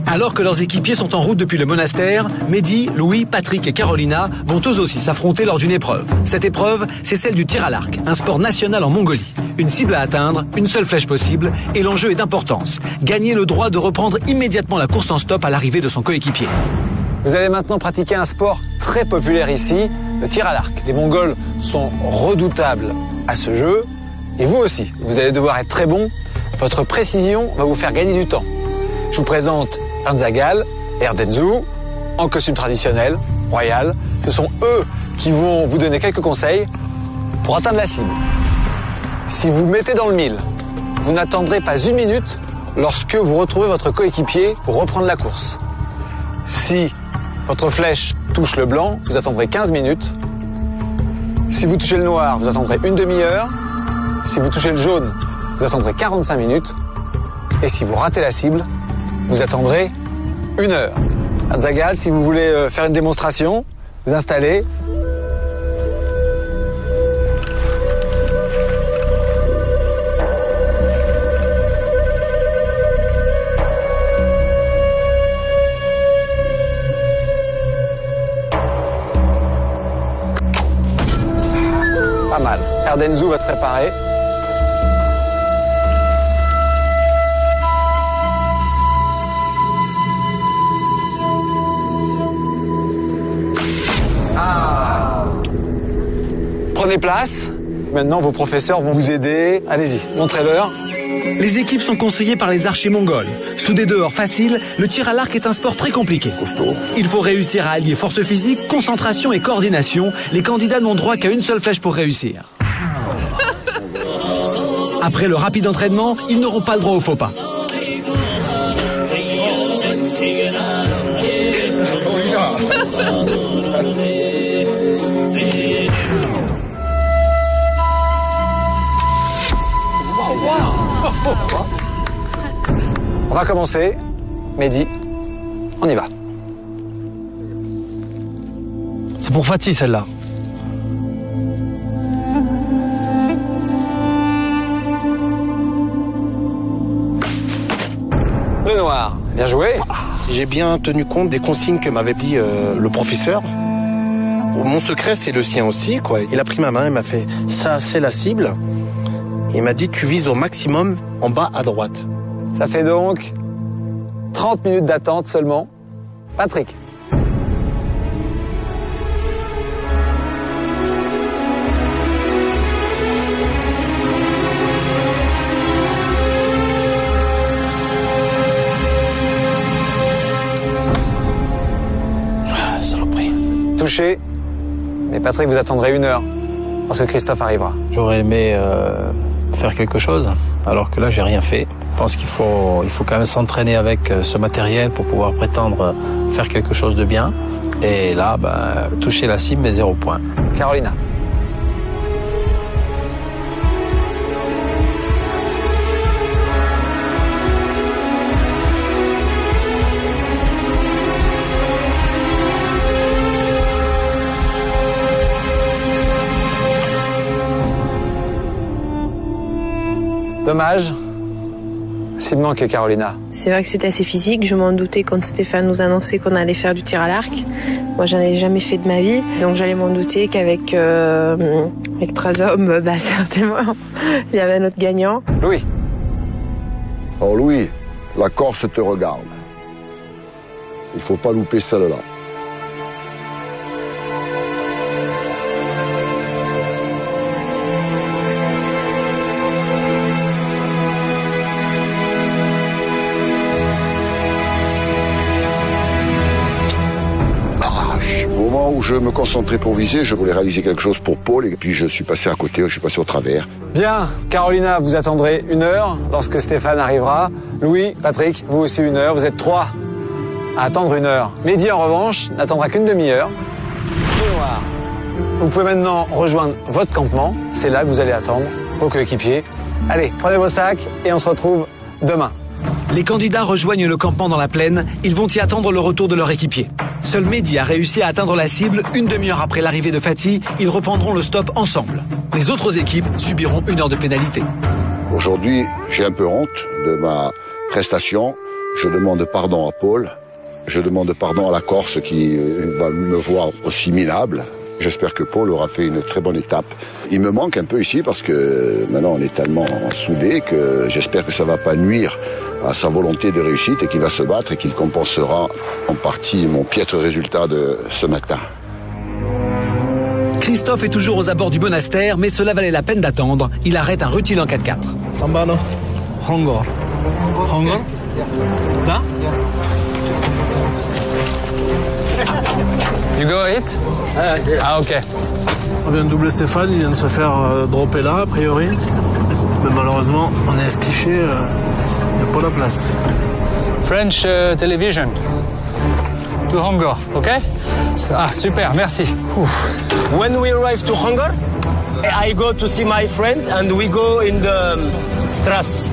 Alors que leurs équipiers sont en route depuis le monastère, Mehdi, Louis, Patrick et Carolina vont eux aussi s'affronter lors d'une épreuve. Cette épreuve, c'est celle du tir à l'arc, un sport national en Mongolie. Une cible à atteindre, une seule flèche possible, et l'enjeu est d'importance. Gagner le droit de reprendre immédiatement la course en stop à l'arrivée de son coéquipier. Vous allez maintenant pratiquer un sport très populaire ici, le tir à l'arc. Les Mongols sont redoutables à ce jeu, et vous aussi. Vous allez devoir être très bon. Votre précision va vous faire gagner du temps. Je vous présente Ernzagal et Erdenzu, en costume traditionnel, royal. Ce sont eux qui vont vous donner quelques conseils pour atteindre la cible. Si vous mettez dans le mille, vous n'attendrez pas une minute lorsque vous retrouvez votre coéquipier pour reprendre la course. Si votre flèche touche le blanc, vous attendrez 15 minutes. Si vous touchez le noir, vous attendrez une demi-heure. Si vous touchez le jaune, vous attendrez 45 minutes. Et si vous ratez la cible, vous attendrez 1 heure. Ernzagal, si vous voulez faire une démonstration, vous installez. Pas mal. Erdenzu va te préparer. Prenez place. Maintenant, vos professeurs vont vous aider. Allez-y, montrez-leur. Les équipes sont conseillées par les archers mongols. Sous des dehors faciles, le tir à l'arc est un sport très compliqué. Il faut réussir à allier force physique, concentration et coordination. Les candidats n'ont droit qu'à une seule flèche pour réussir. Après le rapide entraînement, ils n'auront pas le droit au faux pas. On va commencer. Mehdi, on y va. C'est pour Fatih celle-là. Le noir, bien joué. J'ai bien tenu compte des consignes que m'avait dit le professeur. Mon secret, c'est le sien aussi, quoi. Il a pris ma main, il m'a fait « ça, c'est la cible ». Il m'a dit « tu vises au maximum en bas à droite ». Ça fait donc 30 minutes d'attente seulement. Patrick. Touché, mais Patrick, vous attendrez 1 heure parce que Christophe arrivera. J'aurais aimé faire quelque chose, alors que là, j'ai rien fait. Je pense qu'il faut quand même s'entraîner avec ce matériel pour pouvoir prétendre faire quelque chose de bien. Et là, toucher la cible, mais 0 point. Carolina. Dommage. S'il manque Carolina. C'est vrai que c'était assez physique. Je m'en doutais quand Stéphane nous annonçait qu'on allait faire du tir à l'arc. Moi, j'en ai jamais fait de ma vie. Donc, j'allais m'en douter qu'avec avec 3 hommes, certainement, il y avait un autre gagnant. Louis. Alors Louis, la Corse te regarde. Il faut pas louper celle-là. Où je me concentrais pour viser, je voulais réaliser quelque chose pour Paul et puis je suis passé à côté, je suis passé au travers. Bien, Carolina, vous attendrez 1 heure lorsque Stéphane arrivera. Louis, Patrick, vous aussi 1 heure. Vous êtes 3 à attendre 1 heure. Mehdi, en revanche, n'attendra qu'une demi-heure. Le noir. Vous pouvez maintenant rejoindre votre campement. C'est là que vous allez attendre vos coéquipiers. Allez, prenez vos sacs et on se retrouve demain. Les candidats rejoignent le campement dans la plaine. Ils vont y attendre le retour de leur équipier. Seul Mehdi a réussi à atteindre la cible 1 demi-heure après l'arrivée de Fatih. Ils reprendront le stop ensemble. Les autres équipes subiront 1 heure de pénalité. Aujourd'hui, j'ai un peu honte de ma prestation. Je demande pardon à Paul. Je demande pardon à la Corse qui va me voir aussi minable. J'espère que Paul aura fait une très bonne étape. Il me manque un peu ici parce que maintenant on est tellement soudés que j'espère que ça va pas nuire à sa volonté de réussite et qu'il va se battre et qu'il compensera en partie mon piètre résultat de ce matin. Christophe est toujours aux abords du monastère, mais cela valait la peine d'attendre. Il arrête un rutile en 4x4. Sambano, Hongor. Hongor? Là? You go hit? Ah, ok. On vient de doubler Stéphane, il vient de se faire dropper là, a priori. Mais malheureusement, on est à ce cliché, il n'y a pas la place. French television. To Hongor, ok? Ah, super, merci. Ouf. When we arrive to Hongor, I go to see my friend and we go in the Strasse.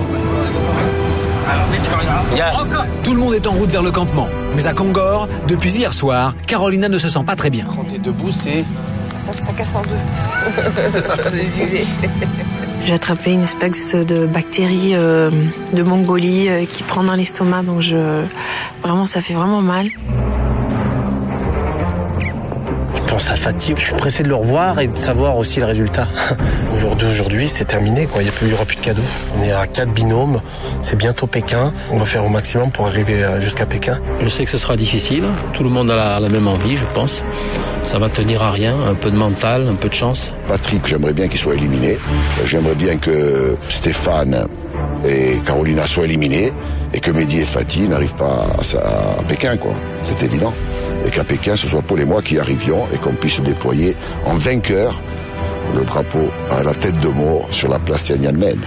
Tout le monde est en route vers le campement. Mais à Kongor, depuis hier soir, Carolina ne se sent pas très bien. Quand t'es debout, c'est... Ça casse en 2. J'ai attrapé une espèce de bactérie de Mongolie qui prend dans l'estomac, donc vraiment ça fait vraiment mal. Je pense à Fatih, je suis pressé de le revoir et de savoir aussi le résultat. Aujourd'hui, c'est terminé, quoi. Il n'y aura plus de cadeaux. On est à 4 binômes, c'est bientôt Pékin. On va faire au maximum pour arriver jusqu'à Pékin. Je sais que ce sera difficile, tout le monde a la même envie, je pense. Ça va tenir à rien, un peu de mental, un peu de chance. Patrick, j'aimerais bien qu'il soit éliminé. J'aimerais bien que Stéphane et Carolina soit éliminée et que Mehdi et Fatih n'arrivent pas à Pékin, quoi. C'est évident. Et qu'à Pékin, ce soit Paul et moi qui arrivions et qu'on puisse déployer en vainqueur le drapeau à la tête de mort sur la place Tiananmen.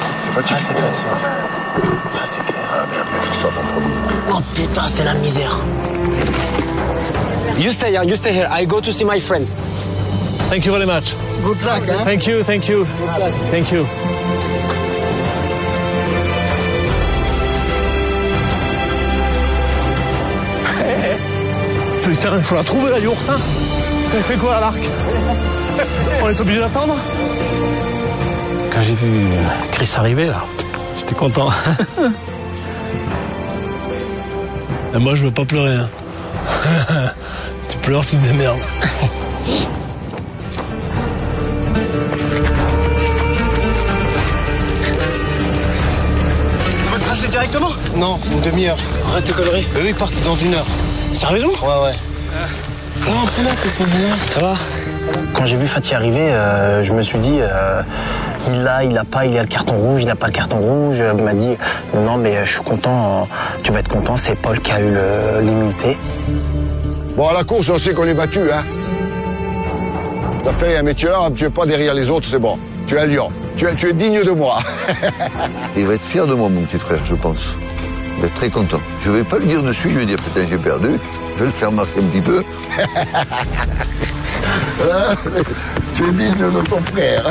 C'est Fatih. C'est Fatih. Ah, c'est clair. Ah merde, Christophe en premier. Oh putain, c'est la misère. You stay here. I go to see my friend. Thank you very much. Good luck, hein? Thank you. Good luck. Thank you. Putain, il faut la trouver la yourte, hein. T'as fait quoi à l'arc? On est obligé d'attendre? Quand j'ai vu Chris arriver, là, j'étais content. Et moi, je veux pas pleurer, hein. Tu pleures, tu te démerdes. On peut tracer directement? Non, une demi-heure. Arrête tes conneries. Eux, ils partent dans 1 heure. Sérieusement? Ouais. Non, ça va? Quand j'ai vu Fatih arriver, je me suis dit, il a le carton rouge, il a pas le carton rouge. Il m'a dit, non mais je suis content, tu vas être content, c'est Paul qui a eu l'immunité. Bon, à la course, on sait qu'on est battu, hein. T'as fait un métier là, tu es pas derrière les autres, c'est bon. Tu es un lion. Tu es digne de moi. Il va être fier de moi, mon petit frère, je pense. Il va être très content. Je vais pas lui dire dessus, je vais dire, putain, j'ai perdu. Je vais le faire marquer un petit peu. Tu es digne de ton frère.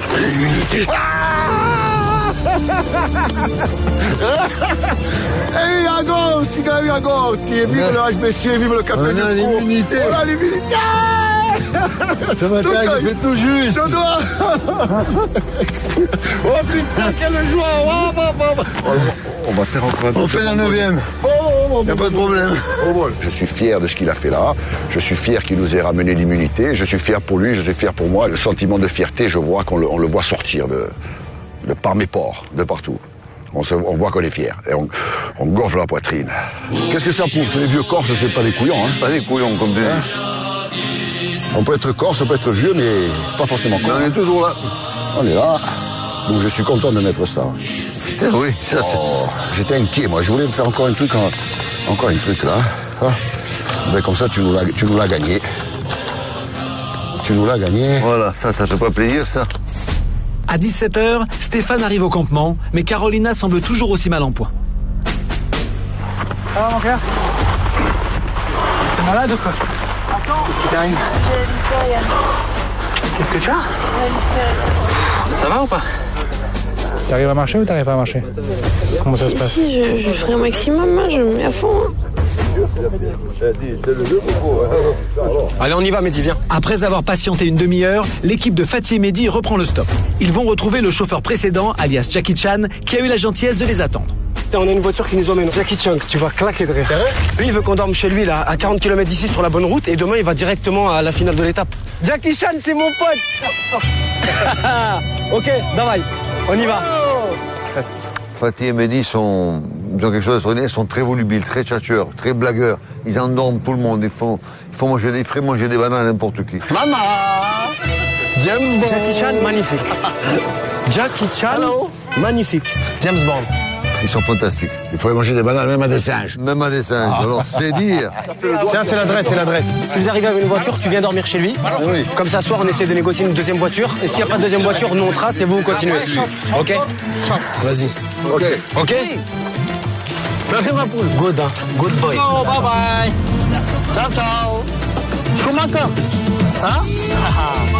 C'est l'immunité. Ehi, agosti, cari agosti, e vive le HBC, et vive le café du cours. l'immunité. On a l'immunité. Ce matin, il fait tout juste. Je dois. Oh putain, quelle joie. On va faire encore un peu. On fait la 9e. Il n'y a pas de problème. Je suis fier de ce qu'il a fait là. Je suis fier qu'il nous ait ramené l'immunité. Je suis fier pour lui, je suis fier pour moi. Le sentiment de fierté, je vois qu'on le voit sortir de par mes pores, de partout. On voit qu'on est fier et on gonfle la poitrine. Qu'est-ce que ça prouve? Les vieux Corses, c'est pas des couillons, hein? Pas des couillons, comme tu dis. On peut être Corse, on peut être vieux, mais pas forcément con. Mais on est toujours là. On est là. Donc je suis content de mettre ça. Oui, ça c'est... J'étais inquiet, moi. Je voulais me faire encore un truc là. Ah. Ben, comme ça, tu nous l'as gagné. Tu nous l'as gagné. Voilà, ça fait pas plaisir, ça. À 17h, Stéphane arrive au campement, mais Carolina semble toujours aussi mal en point. Ça va mon cœur? T'es malade ou quoi? Attends. Qu'est-ce qui t'arrive? J'ai la listeria. Qu'est-ce que tu as? La listeria. Ça va ou pas? T'arrives à marcher ou t'arrives pas à marcher? Comment ça se passe? Si, je ferai un maximum, hein, je me mets à fond. Hein. Allez, on y va, Mehdi, viens. Après avoir patienté une demi-heure, l'équipe de Fatih et Mehdi reprend le stop. Ils vont retrouver le chauffeur précédent, alias Jackie Chan, qui a eu la gentillesse de les attendre. On a une voiture qui nous emmène. Jackie Chan, tu vas claquer de rire. Lui, il veut qu'on dorme chez lui, là, à 40 km d'ici, sur la bonne route, et demain, il va directement à la finale de l'étape. Jackie Chan, c'est mon pote. Ok, davai, on y va. Fatih et Mehdi ils ont quelque chose d'extraordinaire, ils sont très volubiles, très tchatcheurs, très blagueurs. Ils endorment tout le monde, ils font manger des bananes à n'importe qui. Maman! James Bond. Jackie Chan, magnifique. Jackie Chan, magnifique. James Bond. Ils sont fantastiques. Il faut manger des bananes même à des singes. Même à des singes, alors c'est dire. Tiens, c'est l'adresse. Si vous arrivez avec une voiture, tu viens dormir chez lui. Oui. Comme ça, ce soir, on essaie de négocier une deuxième voiture. Et s'il n'y a pas de deuxième voiture, nous on trace et vous continuez. Ok? Vas-y. Ok? Good, hein? Good boy. Oh, bye bye. Ciao, ciao. Schumacher. Hein?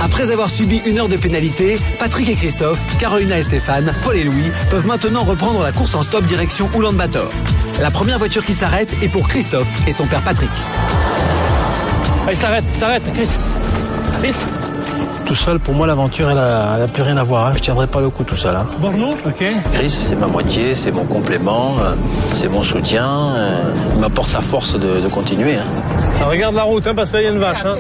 Après avoir subi 1 heure de pénalité, Patrick et Christophe, Carolina et Stéphane, Paul et Louis peuvent maintenant reprendre la course en stop direction Oulan-Bator. La première voiture qui s'arrête est pour Christophe et son père Patrick. Allez, s'arrête, Chris. Tout seul, pour moi, l'aventure, elle a plus rien à voir. Hein. Je tiendrai pas le coup tout seul. Hein. Bordeaux, ok. Chris, c'est ma moitié, c'est mon complément, c'est mon soutien. Il m'apporte la force de continuer. Hein. Alors, regarde la route, hein, parce que là, il y a une vache. Hein.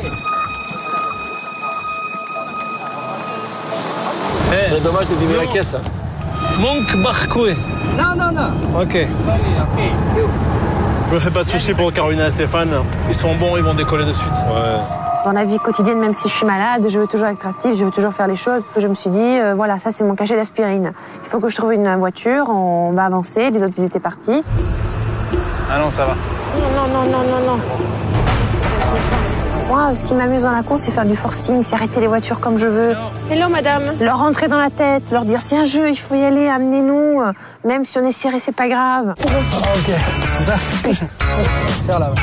C'est dommage de vider la caisse. Hein. Monk Barkoué. Non. Ok. Je me fais pas de soucis pour Carolina et Stéphane. Ils sont bons, ils vont décoller de suite. Ouais. Dans la vie quotidienne, même si je suis malade, je veux toujours être active, je veux toujours faire les choses. Je me suis dit, voilà, ça c'est mon cachet d'aspirine. Il faut que je trouve une voiture, on va avancer, les autres ils étaient partis. Ah non, ça va. Non. Moi, ce qui m'amuse dans la course, c'est faire du forcing, c'est arrêter les voitures comme je veux. Hello, madame. Leur rentrer dans la tête, leur dire c'est un jeu, il faut y aller, amenez-nous. Même si on est serré, c'est pas grave. Ok, faire là.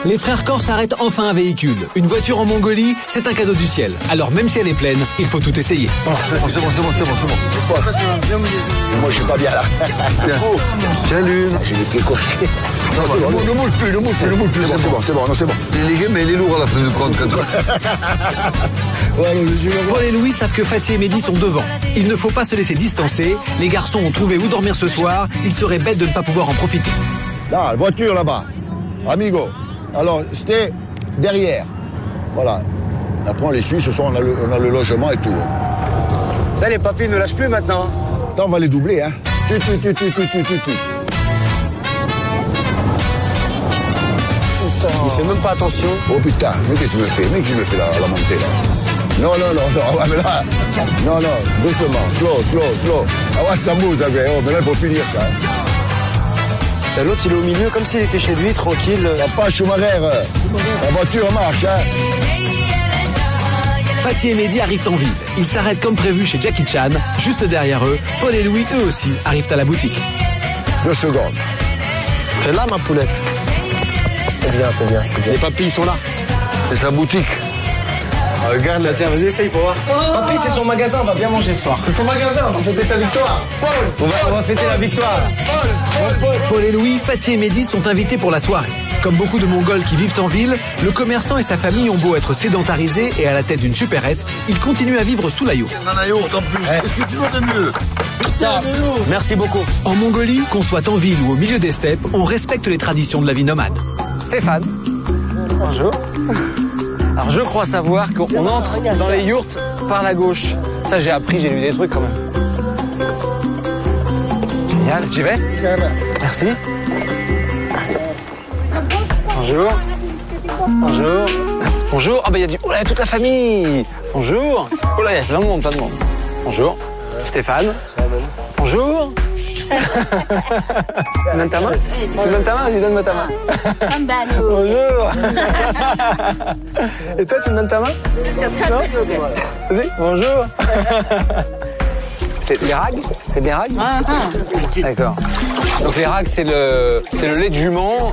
Les frères Corse arrêtent enfin un véhicule. Une voiture en Mongolie, c'est un cadeau du ciel. Alors même si elle est pleine, il faut tout essayer. C'est bon. Moi, je suis pas bien là. Salut. J'ai les pieds cochés. Ne bouge plus. C'est bon. Il est léger, mais il est lourd à la fin du compte. Paul et Louis savent que Fatih et Mehdi sont devant. Il ne faut pas se laisser distancer. Les garçons ont trouvé où dormir ce soir. Il serait bête de ne pas pouvoir en profiter. Là, la voiture là-bas. Amigo. Alors, c'était derrière. Voilà. Après, on les suit. Ce soir, on a le logement et tout. Ça, les papis ne lâchent plus maintenant. Attends, on va les doubler, hein. Tu. Putain. Il fait même pas attention. Oh putain, mais qu'est-ce que tu me fais? Mais que je me fais la montée, là. Non, ouais, mais là. Non, doucement, slow. Ah ouais, ça bouge, ça fait. Oh, mais là, il faut finir, ça. Et l'autre, il est au milieu, comme s'il était chez lui, tranquille. Papa Schumacher, la voiture marche, hein. Fatih et Mehdi arrivent en ville. Ils s'arrêtent comme prévu chez Jackie Chan. Juste derrière eux, Paul et Louis, eux aussi, arrivent à la boutique. 2 secondes. C'est là, ma poulette. C'est bien. Les papis, ils sont là. C'est sa boutique. Regarde, tiens, vas-y, essaye pour voir. Papy, c'est son magasin, on va bien manger ce soir. C'est ton magasin, on va fêter ta victoire. On va fêter la victoire. Paul et Louis, Fatih et Mehdi sont invités pour la soirée. Comme beaucoup de Mongols qui vivent en ville, le commerçant et sa famille ont beau être sédentarisés et à la tête d'une supérette, ils continuent à vivre sous la yourte. Un yaourt en plus. Qu'est-ce que tu veux de mieux? Merci beaucoup. En Mongolie, qu'on soit en ville ou au milieu des steppes, on respecte les traditions de la vie nomade. Stéphane. Bonjour. Alors je crois savoir qu'on entre dans les yourtes par la gauche. Ça j'ai appris, j'ai lu des trucs quand même. Génial, j'y vais. Merci. Bonjour. Ah bah il y a oh là, toute la famille. Bonjour. Oh là, il y a plein de monde. Bonjour. Stéphane. Bonjour. Tu donnes ta main? Vas-y, donne-moi ta main. Bonjour. Et toi, tu me donnes ta main? Non? Vas-y, bonjour. C'est les rags? C'est des rags? D'accord. Donc les rags, c'est le lait de jument,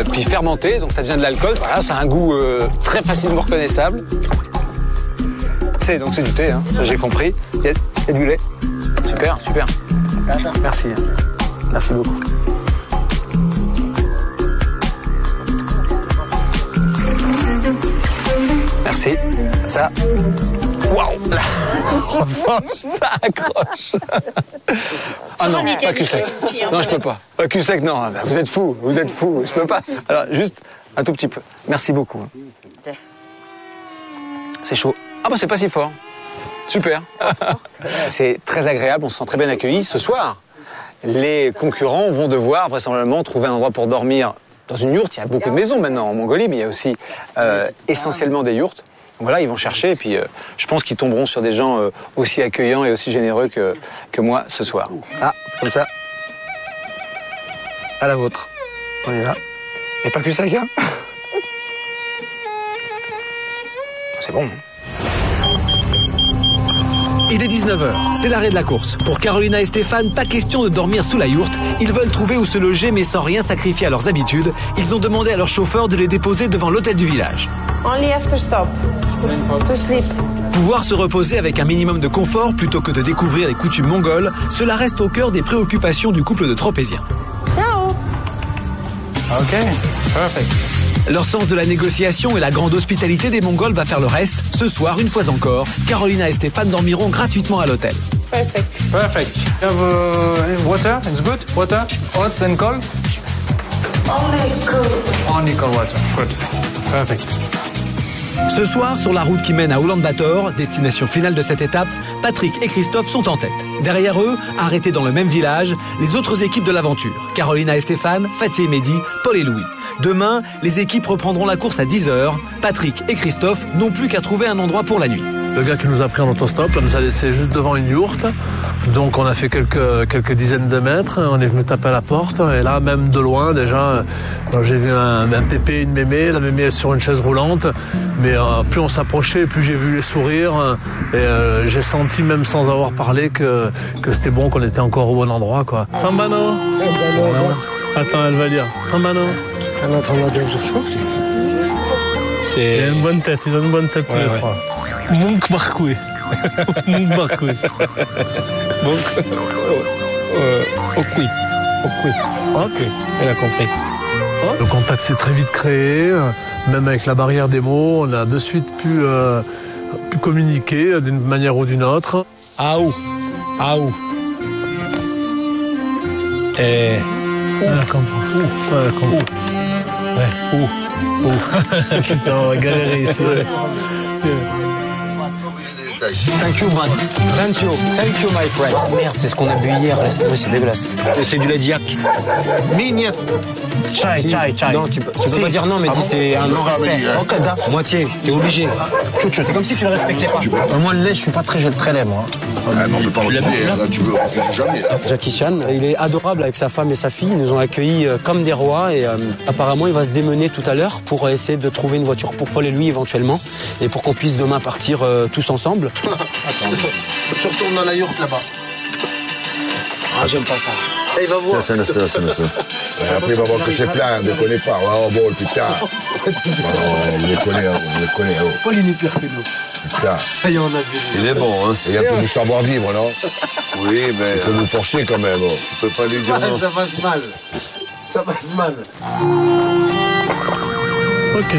puis fermenté, donc ça devient de l'alcool. Voilà, ça a un goût très facilement reconnaissable. Donc c'est du thé, hein, ça j'ai compris. Il y a du lait. Super. Merci. Merci beaucoup. Merci. Ça. Waouh! La revanche, ça accroche. Ah non, pas cul sec. Non, je peux pas. Pas cul sec, non. Vous êtes fous. Je peux pas. Alors, juste un tout petit peu. Merci beaucoup. C'est chaud. Ah bah c'est pas si fort. Super. C'est très agréable, on se sent très bien accueillis. Ce soir, les concurrents vont devoir vraisemblablement trouver un endroit pour dormir dans une yourte. Il y a beaucoup de maisons maintenant en Mongolie, mais il y a aussi essentiellement des yourtes. Voilà, ils vont chercher et puis je pense qu'ils tomberont sur des gens aussi accueillants et aussi généreux que moi ce soir. Ah, comme ça. À la vôtre. On y va. Et pas que ça, gars. C'est bon. Il est 19h, c'est l'arrêt de la course. Pour Carolina et Stéphane, pas question de dormir sous la yourte. Ils veulent trouver où se loger mais sans rien sacrifier à leurs habitudes. Ils ont demandé à leur chauffeur de les déposer devant l'hôtel du village. Only after stop. To sleep. Pouvoir se reposer avec un minimum de confort plutôt que de découvrir les coutumes mongoles, cela reste au cœur des préoccupations du couple de Tropéziens. Ciao. Ok, perfect. Leur sens de la négociation et la grande hospitalité des Mongols va faire le reste. Ce soir, une fois encore, Carolina et Stéphane dormiront gratuitement à l'hôtel. Perfect. You have water? It's good? Water? Hot and cold? Only cold. Only cold water. Good. Perfect. Ce soir, sur la route qui mène à Oulan-Bator, destination finale de cette étape, Patrick et Christophe sont en tête. Derrière eux, arrêtés dans le même village, les autres équipes de l'aventure. Carolina et Stéphane, Fatih et Mehdi, Paul et Louis. Demain, les équipes reprendront la course à 10h. Patrick et Christophe n'ont plus qu'à trouver un endroit pour la nuit. Le gars qui nous a pris en autostop nous a laissé juste devant une yourte. Donc on a fait quelques dizaines de mètres. On est venu taper à la porte. Et là, même de loin, déjà, j'ai vu un pépé, une mémé. La mémé est sur une chaise roulante. Mais plus on s'approchait, plus j'ai vu les sourires. Et j'ai senti, même sans avoir parlé, que c'était bon, qu'on était encore au bon endroit, quoi. Sambano. Attends, elle va dire. Sambano. Il a une bonne tête, ils ont une bonne tête tous les trois. Monk Barkoué. Monk Barkoué. Monk. Okui. Ok, elle a compris. Le contact s'est très vite créé, même avec la barrière des mots, on a de suite pu communiquer d'une manière ou d'une autre. Aou. Et... Elle a compris. Elle a compris. Putain, on va galérer ici. Thank you, man. Thank you, my friend. Oh, merde, c'est ce qu'on a bu hier, laisse tomber, c'est dégueulasse. C'est du lait d'yak. Mignette. Chai. Non, tu peux pas dire non, mais dis c'est un non-respect. Ok, moitié, t'es obligé. C'est comme si tu le respectais pas. Moi, le lait, je suis pas très lait, moi. Ah non, mais pas le lait, tu veux refuser jamais. Jackie Chan, il est adorable avec sa femme et sa fille. Ils nous ont accueillis comme des rois et apparemment, il va se démener tout à l'heure pour essayer de trouver une voiture pour Paul et lui éventuellement et pour qu'on puisse demain partir tous ensemble. Attends, tu retournes dans la yourte là-bas. Ah, j'aime pas ça. Et il va voir. Ça. Après, il va voir que c'est plein, ne déconnez pas. Oh, bon, putain. On les connaît. Paul, il est pire que nous. Putain. Ça y est, on a vu. Il est bon, hein. Il y a plus du savoir-vivre, non? Oui, mais... Il faut nous forcer quand même. Tu peux pas lui dire non. Ça passe mal. Ok.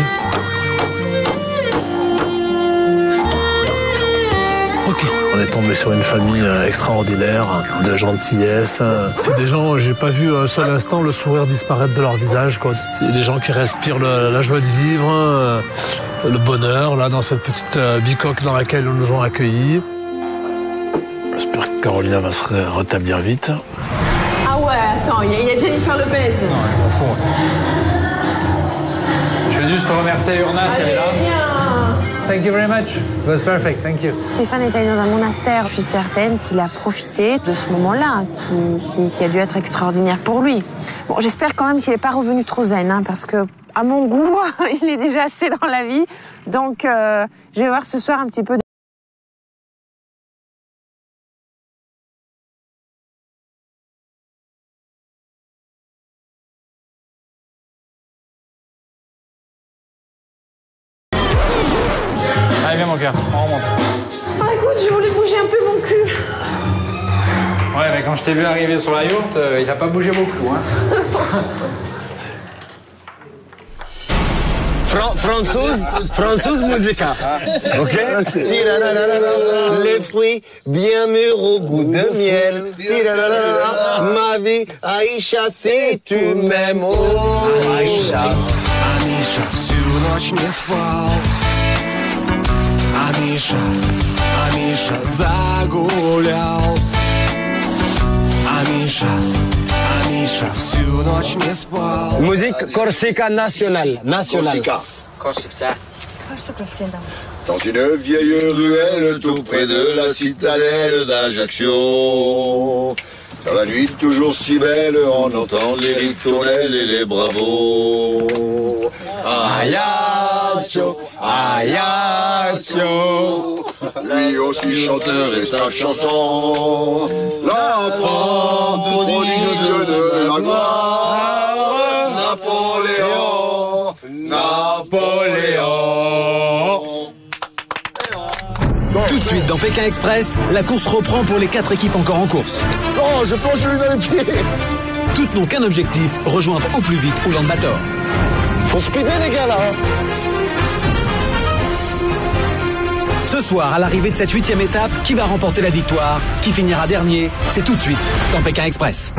On est tombé sur une famille extraordinaire, de gentillesse. C'est des gens, j'ai pas vu un seul instant le sourire disparaître de leur visage, quoi. C'est des gens qui respirent la joie de vivre, le bonheur, là, dans cette petite bicoque dans laquelle ils nous ont accueillis. J'espère que Carolina va se rétablir vite. Ah ouais, attends, il y a Jennifer Lopez. Je veux juste remercier Urnas, elle est là. Thank you very much. It was perfect. Thank you. Stéphane est allé dans un monastère. Je suis certaine qu'il a profité de ce moment-là, qui a dû être extraordinaire pour lui. Bon, j'espère quand même qu'il n'est pas revenu trop zen, hein, parce que, à mon goût, il est déjà assez dans la vie. Donc, je vais voir ce soir un petit peu de... Allez, viens mon cœur, on remonte. Ah écoute, je voulais bouger un peu mon cul. Ouais, mais quand je t'ai vu arriver sur la yourte, il a pas bougé beaucoup, hein. Francouse musica. Ok? Les fruits bien mûrs au goût de miel. Ma vie, Aïcha, si tu m'aimes. Oh, Aïcha. Anisha, всю ночь не спал. Амиша загулял. Амиша, всю ночь не спал. Musique Corsica nationale. Corsica. Dans une vieille ruelle tout près de la citadelle d'Ajaccio. Dans la nuit toujours si belle, on entend les ritournelles et les bravos. Ajaccio. Lui aussi chanteur et sa chanson. L'enfant prodigue de la gloire. Napoléon. Tout de suite dans Pékin Express, la course reprend pour les 4 équipes encore en course. Oh, je plonge lui dans les pieds. Toutes n'ont qu'un objectif, rejoindre au plus vite Oulan-Bator. Faut speeder les gars là. Ce soir, à l'arrivée de cette 8e étape, qui va remporter la victoire, qui finira dernier, c'est tout de suite dans Pékin Express.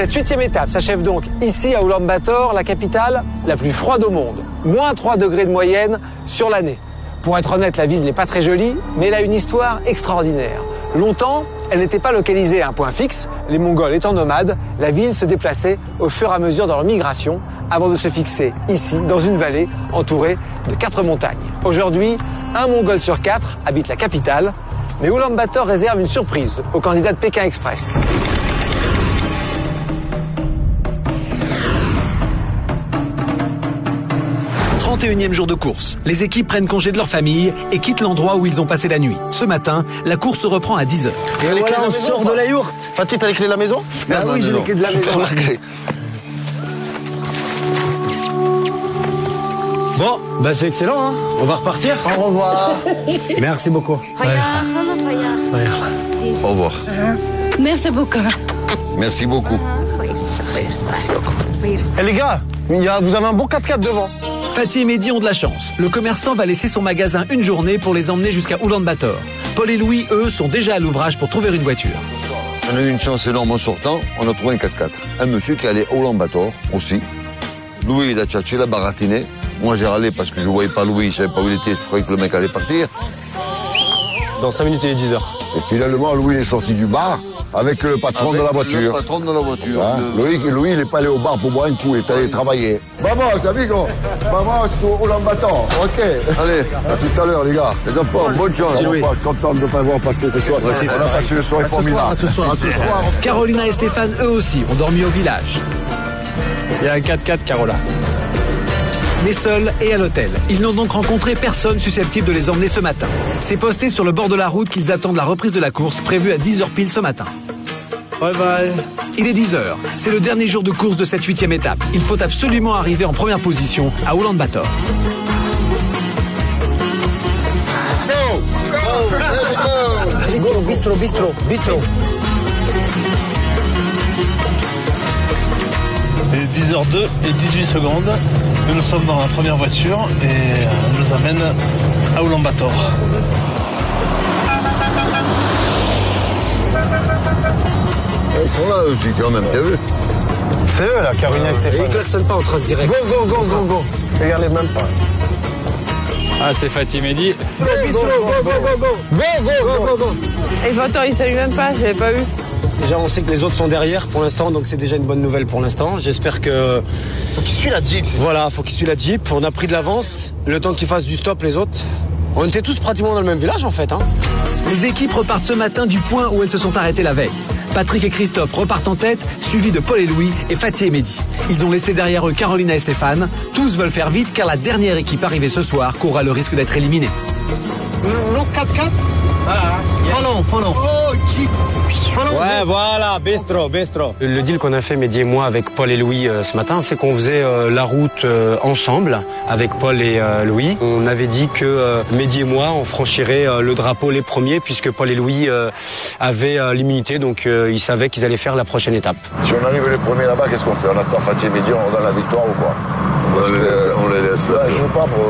Cette 8e étape s'achève donc ici à Ulaanbaatar, la capitale la plus froide au monde. Moins 3 degrés de moyenne sur l'année. Pour être honnête, la ville n'est pas très jolie, mais elle a une histoire extraordinaire. Longtemps, elle n'était pas localisée à un point fixe. Les Mongols étant nomades, la ville se déplaçait au fur et à mesure de leur migration avant de se fixer ici, dans une vallée entourée de 4 montagnes. Aujourd'hui, un Mongol sur 4 habite la capitale, mais Ulaanbaatar réserve une surprise aux candidats de Pékin Express. 31e jour de course. Les équipes prennent congé de leur famille et quittent l'endroit où ils ont passé la nuit. Ce matin, la course reprend à 10h. Et voilà, on sort de la yourte. Fatih, t'as les clés de la maison? Bah oui, j'ai les clés de la maison. Bon, bah c'est excellent, hein. On va repartir. Au revoir. Merci beaucoup. Au revoir. Merci beaucoup. Merci beaucoup. Eh les gars, vous avez un bon 4x4 devant. Fatih et Mehdi ont de la chance. Le commerçant va laisser son magasin une journée pour les emmener jusqu'à Ulaanbaatar. Paul et Louis, eux, sont déjà à l'ouvrage pour trouver une voiture. On a eu une chance énorme en sortant, on a trouvé un 4x4. Un monsieur qui allait à Ulaanbaatar aussi. Louis, il a tchatché, il a baratiné. Moi, j'ai râlé parce que je ne voyais pas Louis, je ne savais pas où il était, je croyais que le mec allait partir. Dans 5 minutes, il est 10h. Et finalement, Louis est sorti du bar avec le patron de la voiture. Le patron de la voiture. Hein? Louis, il n'est pas allé au bar pour boire un coup, il est allé travailler. Vamos, amigo. Vamos pour Ulaanbaatar. Ok. Allez, à tout à l'heure, les gars. Les enfants, bonne chance. On va content de ne pas avoir passé ce soir. On a passé le soir formidable. À ce soir. Carolina et Stéphane, eux aussi, ont dormi au village. Il y a un 4x4, Carola. Mais seuls et à l'hôtel. Ils n'ont donc rencontré personne susceptible de les emmener ce matin. C'est posté sur le bord de la route qu'ils attendent la reprise de la course prévue à 10h pile ce matin. Bye bye. Il est 10h. C'est le dernier jour de course de cette 8e étape. Il faut absolument arriver en première position à Ulaanbaatar. Bistro. Il est 10h02 et 18 secondes. Nous sommes dans la première voiture et elle nous amène à Ulaanbaatar. Ils sont là aussi quand même, t'as vu? C'est eux là, Carolina et Stéphane. Ils klaxonnent pas, on trace direct. Go. Regarde-les même pas. Ah, c'est Fatih Mehdi. Go. Et Vator, il salue même pas, je l'avais pas vu. Déjà, on sait que les autres sont derrière pour l'instant, donc c'est déjà une bonne nouvelle pour l'instant. J'espère que... Faut qu'il suive la Jeep. Voilà, faut qu'il suive la Jeep. On a pris de l'avance. Le temps qu'ils fassent du stop, les autres. On était tous pratiquement dans le même village, en fait. Hein. Les équipes repartent ce matin du point où elles se sont arrêtées la veille. Patrick et Christophe repartent en tête, suivis de Paul et Louis et Fatih et Mehdi. Ils ont laissé derrière eux Carolina et Stéphane. Tous veulent faire vite car la dernière équipe arrivée ce soir courra le risque d'être éliminée. Le 4x4. Follow. Oh, Jeep. Ouais, voilà, bistro. Le deal qu'on a fait, Mehdi et moi, avec Paul et Louis ce matin, c'est qu'on faisait la route ensemble, avec Paul et Louis. On avait dit que Mehdi et moi, on franchirait le drapeau les premiers, puisque Paul et Louis avaient l'immunité, donc ils savaient qu'ils allaient faire la prochaine étape. Si on arrive les premiers là-bas, qu'est-ce qu'on fait? On attend Fatih et Mehdi, on donne la victoire ou quoi? On les laisse là. Je ne veux pas pour...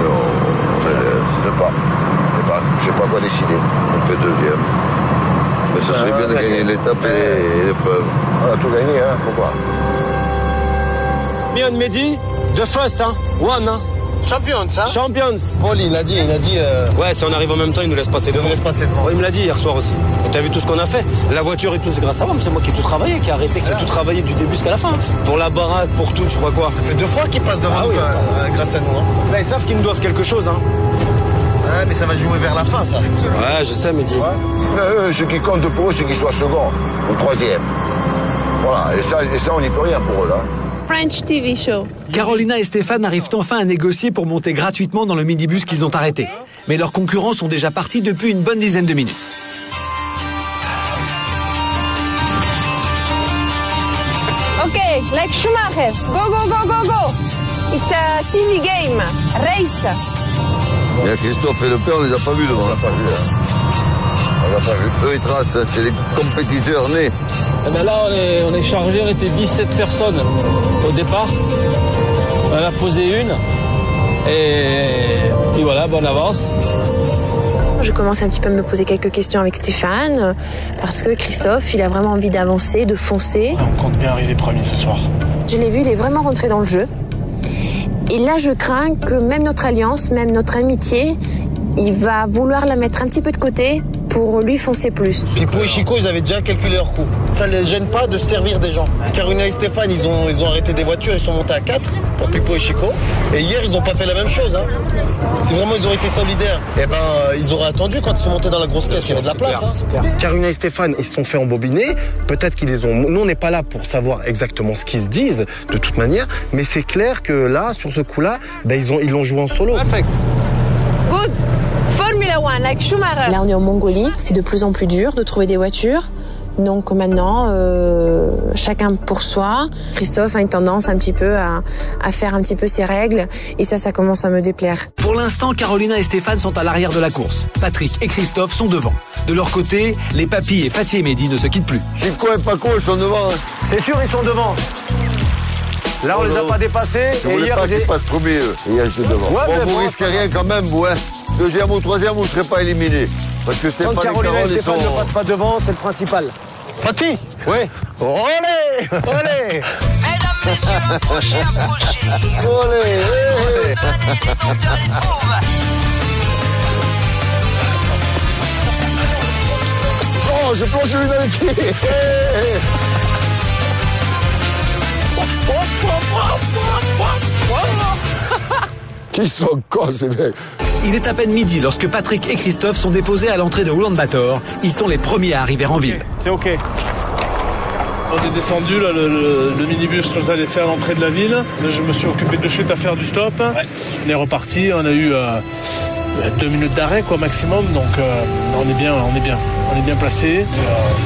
Non, on les laisse. Je sais pas. Je sais pas quoi décider. On fait deuxième. Mais ce serait bien de gagner l'étape et l'épreuve. On a tout gagné, hein, pourquoi? Me and Mehdi, the first, hein? One, hein? Champions, hein? Champions. Paul, il a dit. Ouais, si on arrive en même temps, il nous laisse passer devant. Ouais, il me l'a dit hier soir aussi. Et t'as vu tout ce qu'on a fait? La voiture et tout, c'est grâce à moi. C'est moi qui ai tout travaillé, qui a arrêté, qui a tout travaillé du début jusqu'à la fin. Pour la baraque, pour tout, tu crois quoi? Ça fait 2 fois qu'ils passent devant grâce à nous. Hein. Là, ils savent qu'ils nous doivent quelque chose, hein. Ouais, mais ça va jouer vers la fin, ça. Ouais, je sais, Mehdi. Ouais. Ce qui compte pour eux, c'est qu'ils soient second ou troisième. Voilà, et ça, on n'y peut rien pour eux, là. French TV show. Carolina et Stéphane arrivent enfin à négocier pour monter gratuitement dans le minibus qu'ils ont arrêté. Mais leurs concurrents sont déjà partis depuis une bonne dizaine de minutes. Ok, like Schumacher. Go. It's a TV game. Race. Il y a Christophe et le père, on les a pas vus devant. On l'a pas vu, hein. On l'a pas vu. Eux, ils tracent, c'est des compétiteurs nés. Et ben là, on est chargé, on était 17 personnes au départ. On en a posé une. Et voilà, bonne avance. Je commence un petit peu à me poser quelques questions avec Stéphane, parce que Christophe, il a vraiment envie d'avancer, de foncer. On compte bien arriver premier ce soir. Je l'ai vu, il est vraiment rentré dans le jeu. Et là, je crains que même notre alliance, même notre amitié, il va vouloir la mettre un petit peu de côté pour lui foncer plus. Pipo et Chico, ils avaient déjà calculé leur coup. Ça les gêne pas de servir des gens. Carolina et Stéphane, ils ont arrêté des voitures, ils sont montés à 4 pour Pipo et Chico. Et hier, ils ont pas fait la même chose. Hein. Si vraiment ils ont été solidaires, eh ben, ils auraient attendu quand ils sont montés dans la grosse caisse, il y avait de la place. Hein. Carolina et Stéphane, ils se sont fait embobiner. Peut-être qu'ils les ont... Nous, on n'est pas là pour savoir exactement ce qu'ils se disent, de toute manière. Mais c'est clair que là, sur ce coup-là, ben, ils l'ont joué en solo. Perfect. Good. Formula One, like Schumacher. Là, on est en Mongolie. C'est de plus en plus dur de trouver des voitures. Donc maintenant, chacun pour soi. Christophe a une tendance un petit peu à faire un petit peu ses règles. Et ça commence à me déplaire. Pour l'instant, Carolina et Stéphane sont à l'arrière de la course. Patrick et Christophe sont devant. De leur côté, les papis et Fatih et Mehdi ne se quittent plus. Chico et Paco, ils sont devant. Hein. C'est sûr, ils sont devant. Là, on les a pas dépassés. Je voulais pas qu'ils passent premier, eux. Et ils étaient devant. Ouais, bon, vous risquez rien quand même, vous, hein. Deuxième ou troisième, vous ne serez pas éliminés. Parce que Stéphane Quand Carolina et Stéphane ne passent pas devant, c'est le principal. Fatih. Oui. Olé. Olé. Olé. Oh, je plonge une dans les pieds. Qui sont cons, ces mecs. Il est à peine midi lorsque Patrick et Christophe sont déposés à l'entrée de Ulaanbaatar. Ils sont les premiers à arriver en ville. C'est ok. On est descendu, là, le minibus nous a laissé à l'entrée de la ville. Là, je me suis occupé de suite à faire du stop. Ouais. On est reparti, on a eu 2 minutes d'arrêt quoi maximum, donc on est bien placé.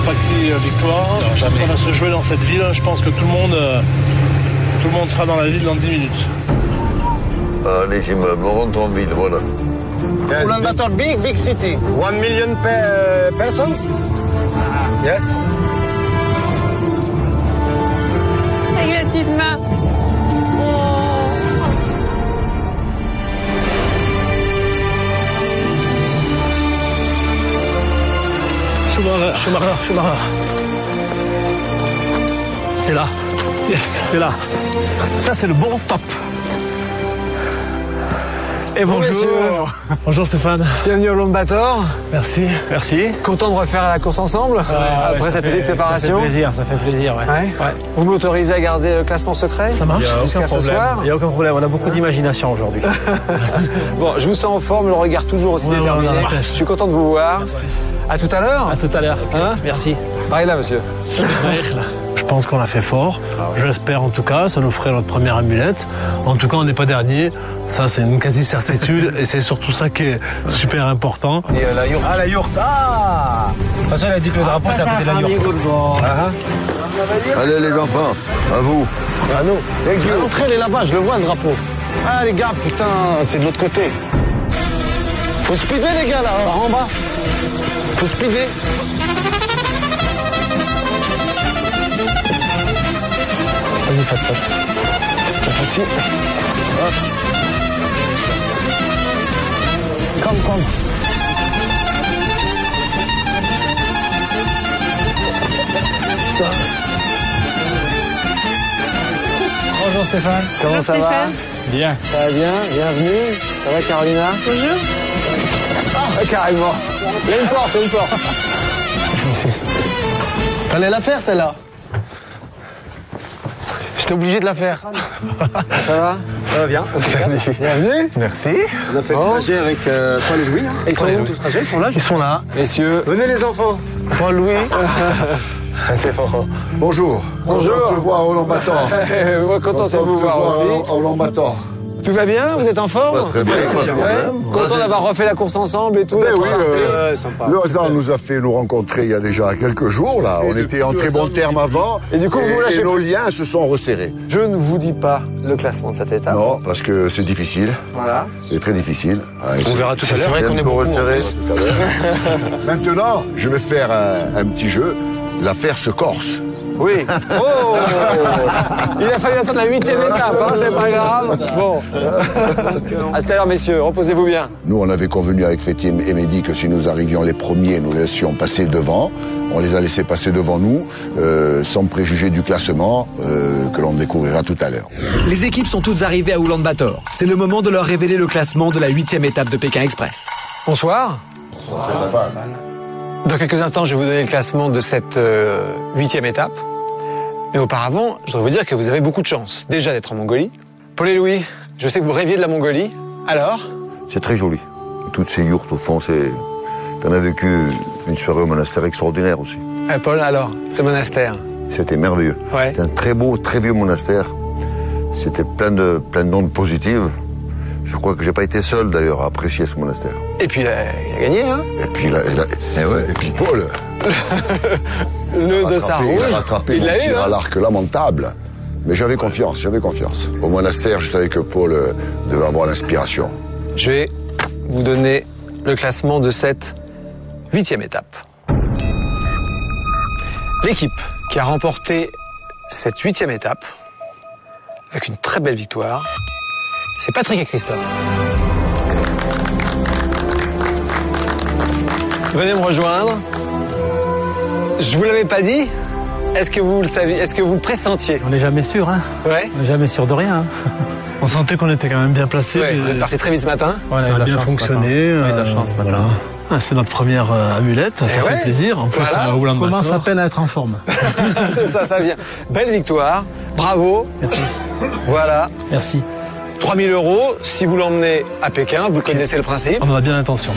Pas crié victoire. Ça va se jouer dans cette ville. Je pense que tout le monde sera dans la ville dans 10 minutes. Les immeubles, on rentre en ville, voilà. Ulaanbaatar, big city. 1 million persons. Yes. Avec la petite main. Schumacher. C'est là. Yes, c'est là. Ça, c'est le bon top. Et bonjour. Bonjour Stéphane. Bienvenue à Ulaanbaatar. Merci. Content de refaire la course ensemble après cette petite séparation. Ça fait plaisir. Ouais. Vous m'autorisez à garder le classement secret? Ça marche. Jusqu'à ce soir. Il n'y a aucun problème. On a beaucoup d'imagination aujourd'hui. Bon, je vous sens en forme, le regard toujours aussi déterminé. Je suis content de vous voir. Merci. À tout à l'heure. À tout à l'heure. Hein? Merci. Pareil là, monsieur. Je pense qu'on a fait fort. J'espère en tout cas. Ça nous ferait notre première amulette. En tout cas, on n'est pas dernier. Ça, c'est une quasi-certitude. Et c'est surtout ça qui est super important. Et la yourte. Ah, la yourte. Ah! De toute façon, elle a dit que le drapeau, c'est à côté de la yourte. Allez, les enfants, à vous. À nous. L'entrée, elle est là-bas, je le vois, le drapeau. Ah, les gars, putain, c'est de l'autre côté. Faut speeder, les gars, là, par en bas. Faut speeder. Vas-y, Fatih. Fatih. Come. Bonjour Stéphane. Comment ça va? Bien. Ça va bien? Bienvenue. Ça va Carolina? Bonjour. Ah, carrément. Il y a une porte. Fallait la faire, celle-là. J'étais obligé de la faire. Ça va? Ça va bien. Bienvenue. Merci. On a fait le trajet avec Paul et Louis. Ils sont où, tout ce trajet? Ils sont là. Messieurs. Venez les enfants. Paul, Louis. C'est fort. Bonjour. Bonjour. On te voit à Ulaanbaatar. Content de vous voir aussi. À Ulaanbaatar. Tout va bien? Vous êtes en forme? Très bien. Content d'avoir refait la course ensemble et tout? Oui, sympa. le hasard nous a fait nous rencontrer il y a déjà quelques jours, là. On était en très bon terme avant. Et du coup, vous lâchez et nos liens se sont resserrés. Je ne vous dis pas le classement de cette étape. Non, parce que c'est difficile. Voilà. C'est très difficile. On verra tout à l'heure. C'est vrai qu'on est beaucoup resserré. Maintenant, je vais faire un petit jeu. L'affaire se corse. Oui. Oh. Il a fallu attendre la 8e étape, hein, c'est pas grave. Bon. À tout à l'heure, messieurs, reposez-vous bien. Nous, on avait convenu avec Féti et Mehdi que si nous arrivions les premiers, nous laissions passer devant. On les a laissés passer devant nous, sans préjuger du classement, que l'on découvrira tout à l'heure. Les équipes sont toutes arrivées à Oulan-Bator. C'est le moment de leur révéler le classement de la 8e étape de Pékin Express. Bonsoir. Dans quelques instants, je vais vous donner le classement de cette 8e étape. Mais auparavant, je voudrais vous dire que vous avez beaucoup de chance. Déjà d'être en Mongolie. Paul et Louis, je sais que vous rêviez de la Mongolie. Alors? C'est très joli. Toutes ces yourtes, au fond, c'est... On a vécu une soirée au monastère extraordinaire aussi. Paul, alors, ce monastère? C'était merveilleux. Ouais. C'était un très beau, très vieux monastère. C'était plein d'ondes positives. Je crois que j'ai pas été seul, d'ailleurs, à apprécier ce monastère. Et puis, il a gagné, hein? Et puis Paul... Le dossard rouge, il a rattrapé mon tir à l'arc lamentable. Mais j'avais confiance. Au monastère, je savais que Paul devait avoir l'inspiration. Je vais vous donner le classement de cette 8e étape. L'équipe qui a remporté cette 8e étape, avec une très belle victoire, c'est Patrick et Christophe. Venez me rejoindre. Je vous l'avais pas dit. Est-ce que vous le saviez? Est-ce que vous le pressentiez? On n'est jamais sûr, hein. Ouais. On n'est jamais sûr de rien. Hein. On sentait qu'on était quand même bien placés. Ouais, vous êtes parti très vite ce matin. Ouais, ça a bien fonctionné. On a eu de la chance maintenant. Voilà. Ah, c'est notre première amulette, ça fait plaisir. En plus, on commence à peine à être en forme. C'est ça, ça vient. Belle victoire, bravo. Merci. Voilà. Merci. 3 000 €, si vous l'emmenez à Pékin, vous connaissez le principe. On en a bien l'intention.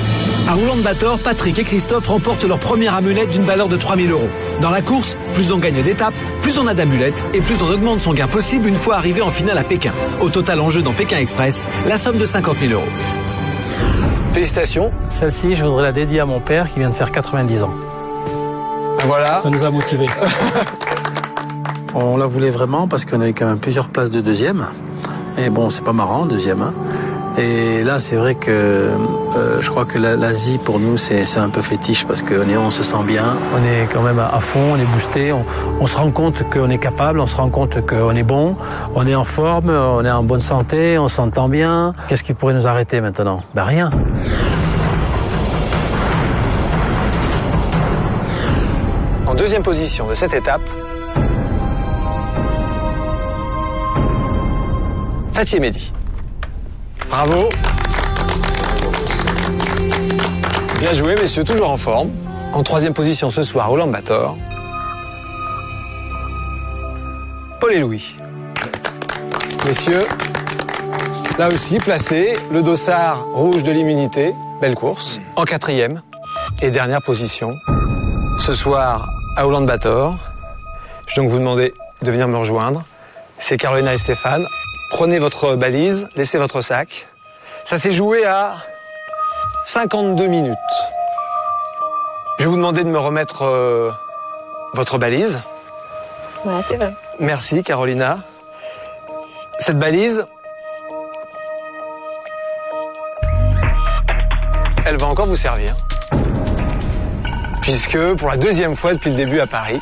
À Oulan-Bator, Patrick et Christophe remportent leur première amulette d'une valeur de 3 000 €. Dans la course, plus on gagne d'étapes, plus on a d'amulettes et plus on augmente son gain possible une fois arrivé en finale à Pékin. Au total en jeu dans Pékin Express, la somme de 50 000 €. Félicitations. Celle-ci, je voudrais la dédier à mon père qui vient de faire 90 ans. Voilà. Ça nous a motivés. On la voulait vraiment parce qu'on avait quand même plusieurs places de deuxième. Et bon, c'est pas marrant, deuxième. Hein. Et là, c'est vrai que je crois que l'Asie, pour nous, c'est un peu fétiche parce qu'on se sent bien. On est quand même à fond, on est boosté. On se rend compte qu'on est capable, on se rend compte qu'on est bon, on est en forme, on est en bonne santé, on s'entend bien. Qu'est-ce qui pourrait nous arrêter maintenant? Ben rien. En deuxième position de cette étape, Fatih et Mehdi. Bravo. Bien joué, messieurs, toujours en forme. En troisième position ce soir, Oulan-Bator. Paul et Louis. Messieurs, là aussi placé, le dossard rouge de l'immunité. Belle course. En quatrième et dernière position. Ce soir, à Oulan-Bator. Je vais donc vous demander de venir me rejoindre. C'est Carolina et Stéphane. Prenez votre balise, laissez votre sac. Ça s'est joué à 52 minutes. Je vais vous demander de me remettre votre balise. Voilà, c'est vrai. Merci, Carolina. Cette balise, elle va encore vous servir. Puisque, pour la deuxième fois depuis le début à Paris,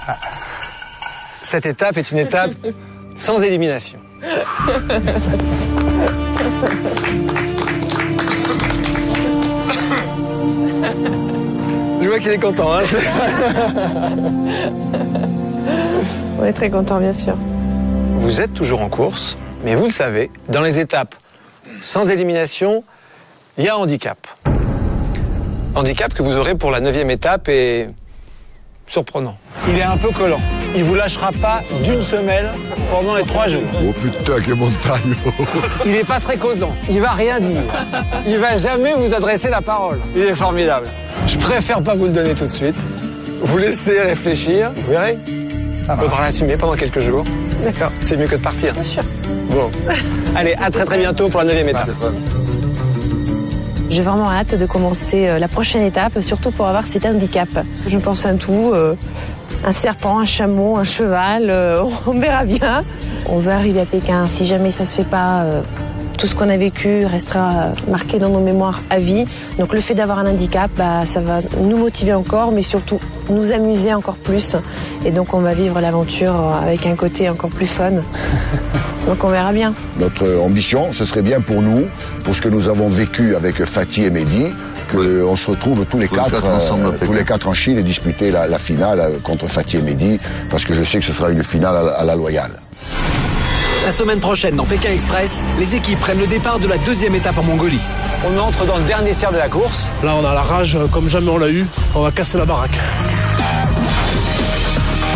cette étape est une étape sans élimination. Je vois qu'il est content, hein. On est très contents, bien sûr. Vous êtes toujours en course, mais vous le savez, dans les étapes sans élimination, il y a un handicap. Handicap que vous aurez pour la 9e étape est surprenant. Il est un peu collant. Il vous lâchera pas d'une semelle pendant les 3 jours. Oh putain, quelle montagne. Il est pas très causant. Il va rien dire. Il va jamais vous adresser la parole. Il est formidable. Je préfère pas vous le donner tout de suite. Vous laissez réfléchir. Vous verrez. Il faudra l'assumer pendant quelques jours. D'accord. C'est mieux que de partir. Bien sûr. Bon. Allez, à très bientôt pour la 9e étape. J'ai vraiment hâte de commencer la prochaine étape, surtout pour avoir cet handicap. Je pense à tout, un serpent, un chameau, un cheval, on verra bien. On veut arriver à Pékin. Si jamais ça se fait pas, tout ce qu'on a vécu restera marqué dans nos mémoires à vie. Donc le fait d'avoir un handicap, ça va nous motiver encore, mais surtout nous amuser encore plus. Et donc on va vivre l'aventure avec un côté encore plus fun. Donc on verra bien. Notre ambition, ce serait bien pour nous, pour ce que nous avons vécu avec Fatih et Mehdi, qu'on se retrouve tous les quatre en Chine et disputer la finale contre Fatih et Mehdi, parce que je sais que ce sera une finale à la loyale. La semaine prochaine, dans Pékin Express, les équipes prennent le départ de la deuxième étape en Mongolie. On entre dans le dernier tiers de la course. Là, on a la rage comme jamais on l'a eu. On va casser la baraque.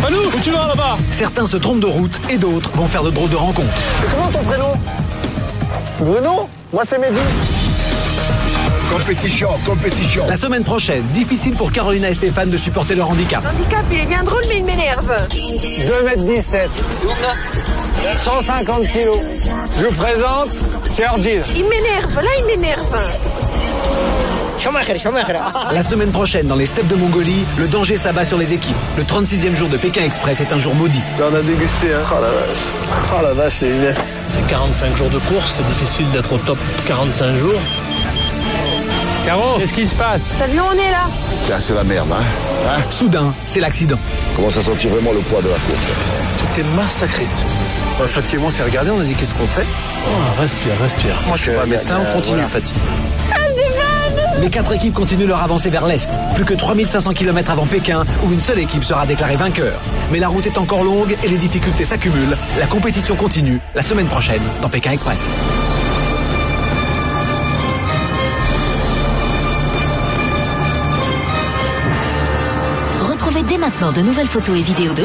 Manu, où tu vas là-bas? Certains se trompent de route et d'autres vont faire de drôles de rencontres. C'est comment ton prénom? Bruno? Moi c'est Mehdi. Compétition. La semaine prochaine, difficile pour Carolina et Stéphane de supporter leur handicap. Handicap, il est bien drôle, mais il m'énerve. 2,17 m. 150 kilos. Je vous présente, c'est Ardil. Il m'énerve, là il m'énerve. La semaine prochaine, dans les steppes de Mongolie, le danger s'abat sur les équipes. Le 36e jour de Pékin Express est un jour maudit. Là, on a dégusté, hein. Oh la vache. Oh la vache, c'est bien. C'est 45 jours de course, c'est difficile d'être au top 45 jours. Caro, qu'est-ce qui se passe? T'as vu où on est là? C'est la merde, hein? Soudain, c'est l'accident. On commence à sentir vraiment le poids de la course. Tout est massacré. Fatih et moi, on s'est regardé, on a dit qu'est-ce qu'on fait? Oh, respire. Moi, je suis pas un médecin, on continue, voilà. Fatih. Les 4 équipes continuent leur avancée vers l'Est. Plus que 3500 km avant Pékin, où une seule équipe sera déclarée vainqueur. Mais la route est encore longue et les difficultés s'accumulent. La compétition continue la semaine prochaine dans Pékin Express. Retrouvez dès maintenant de nouvelles photos et vidéos de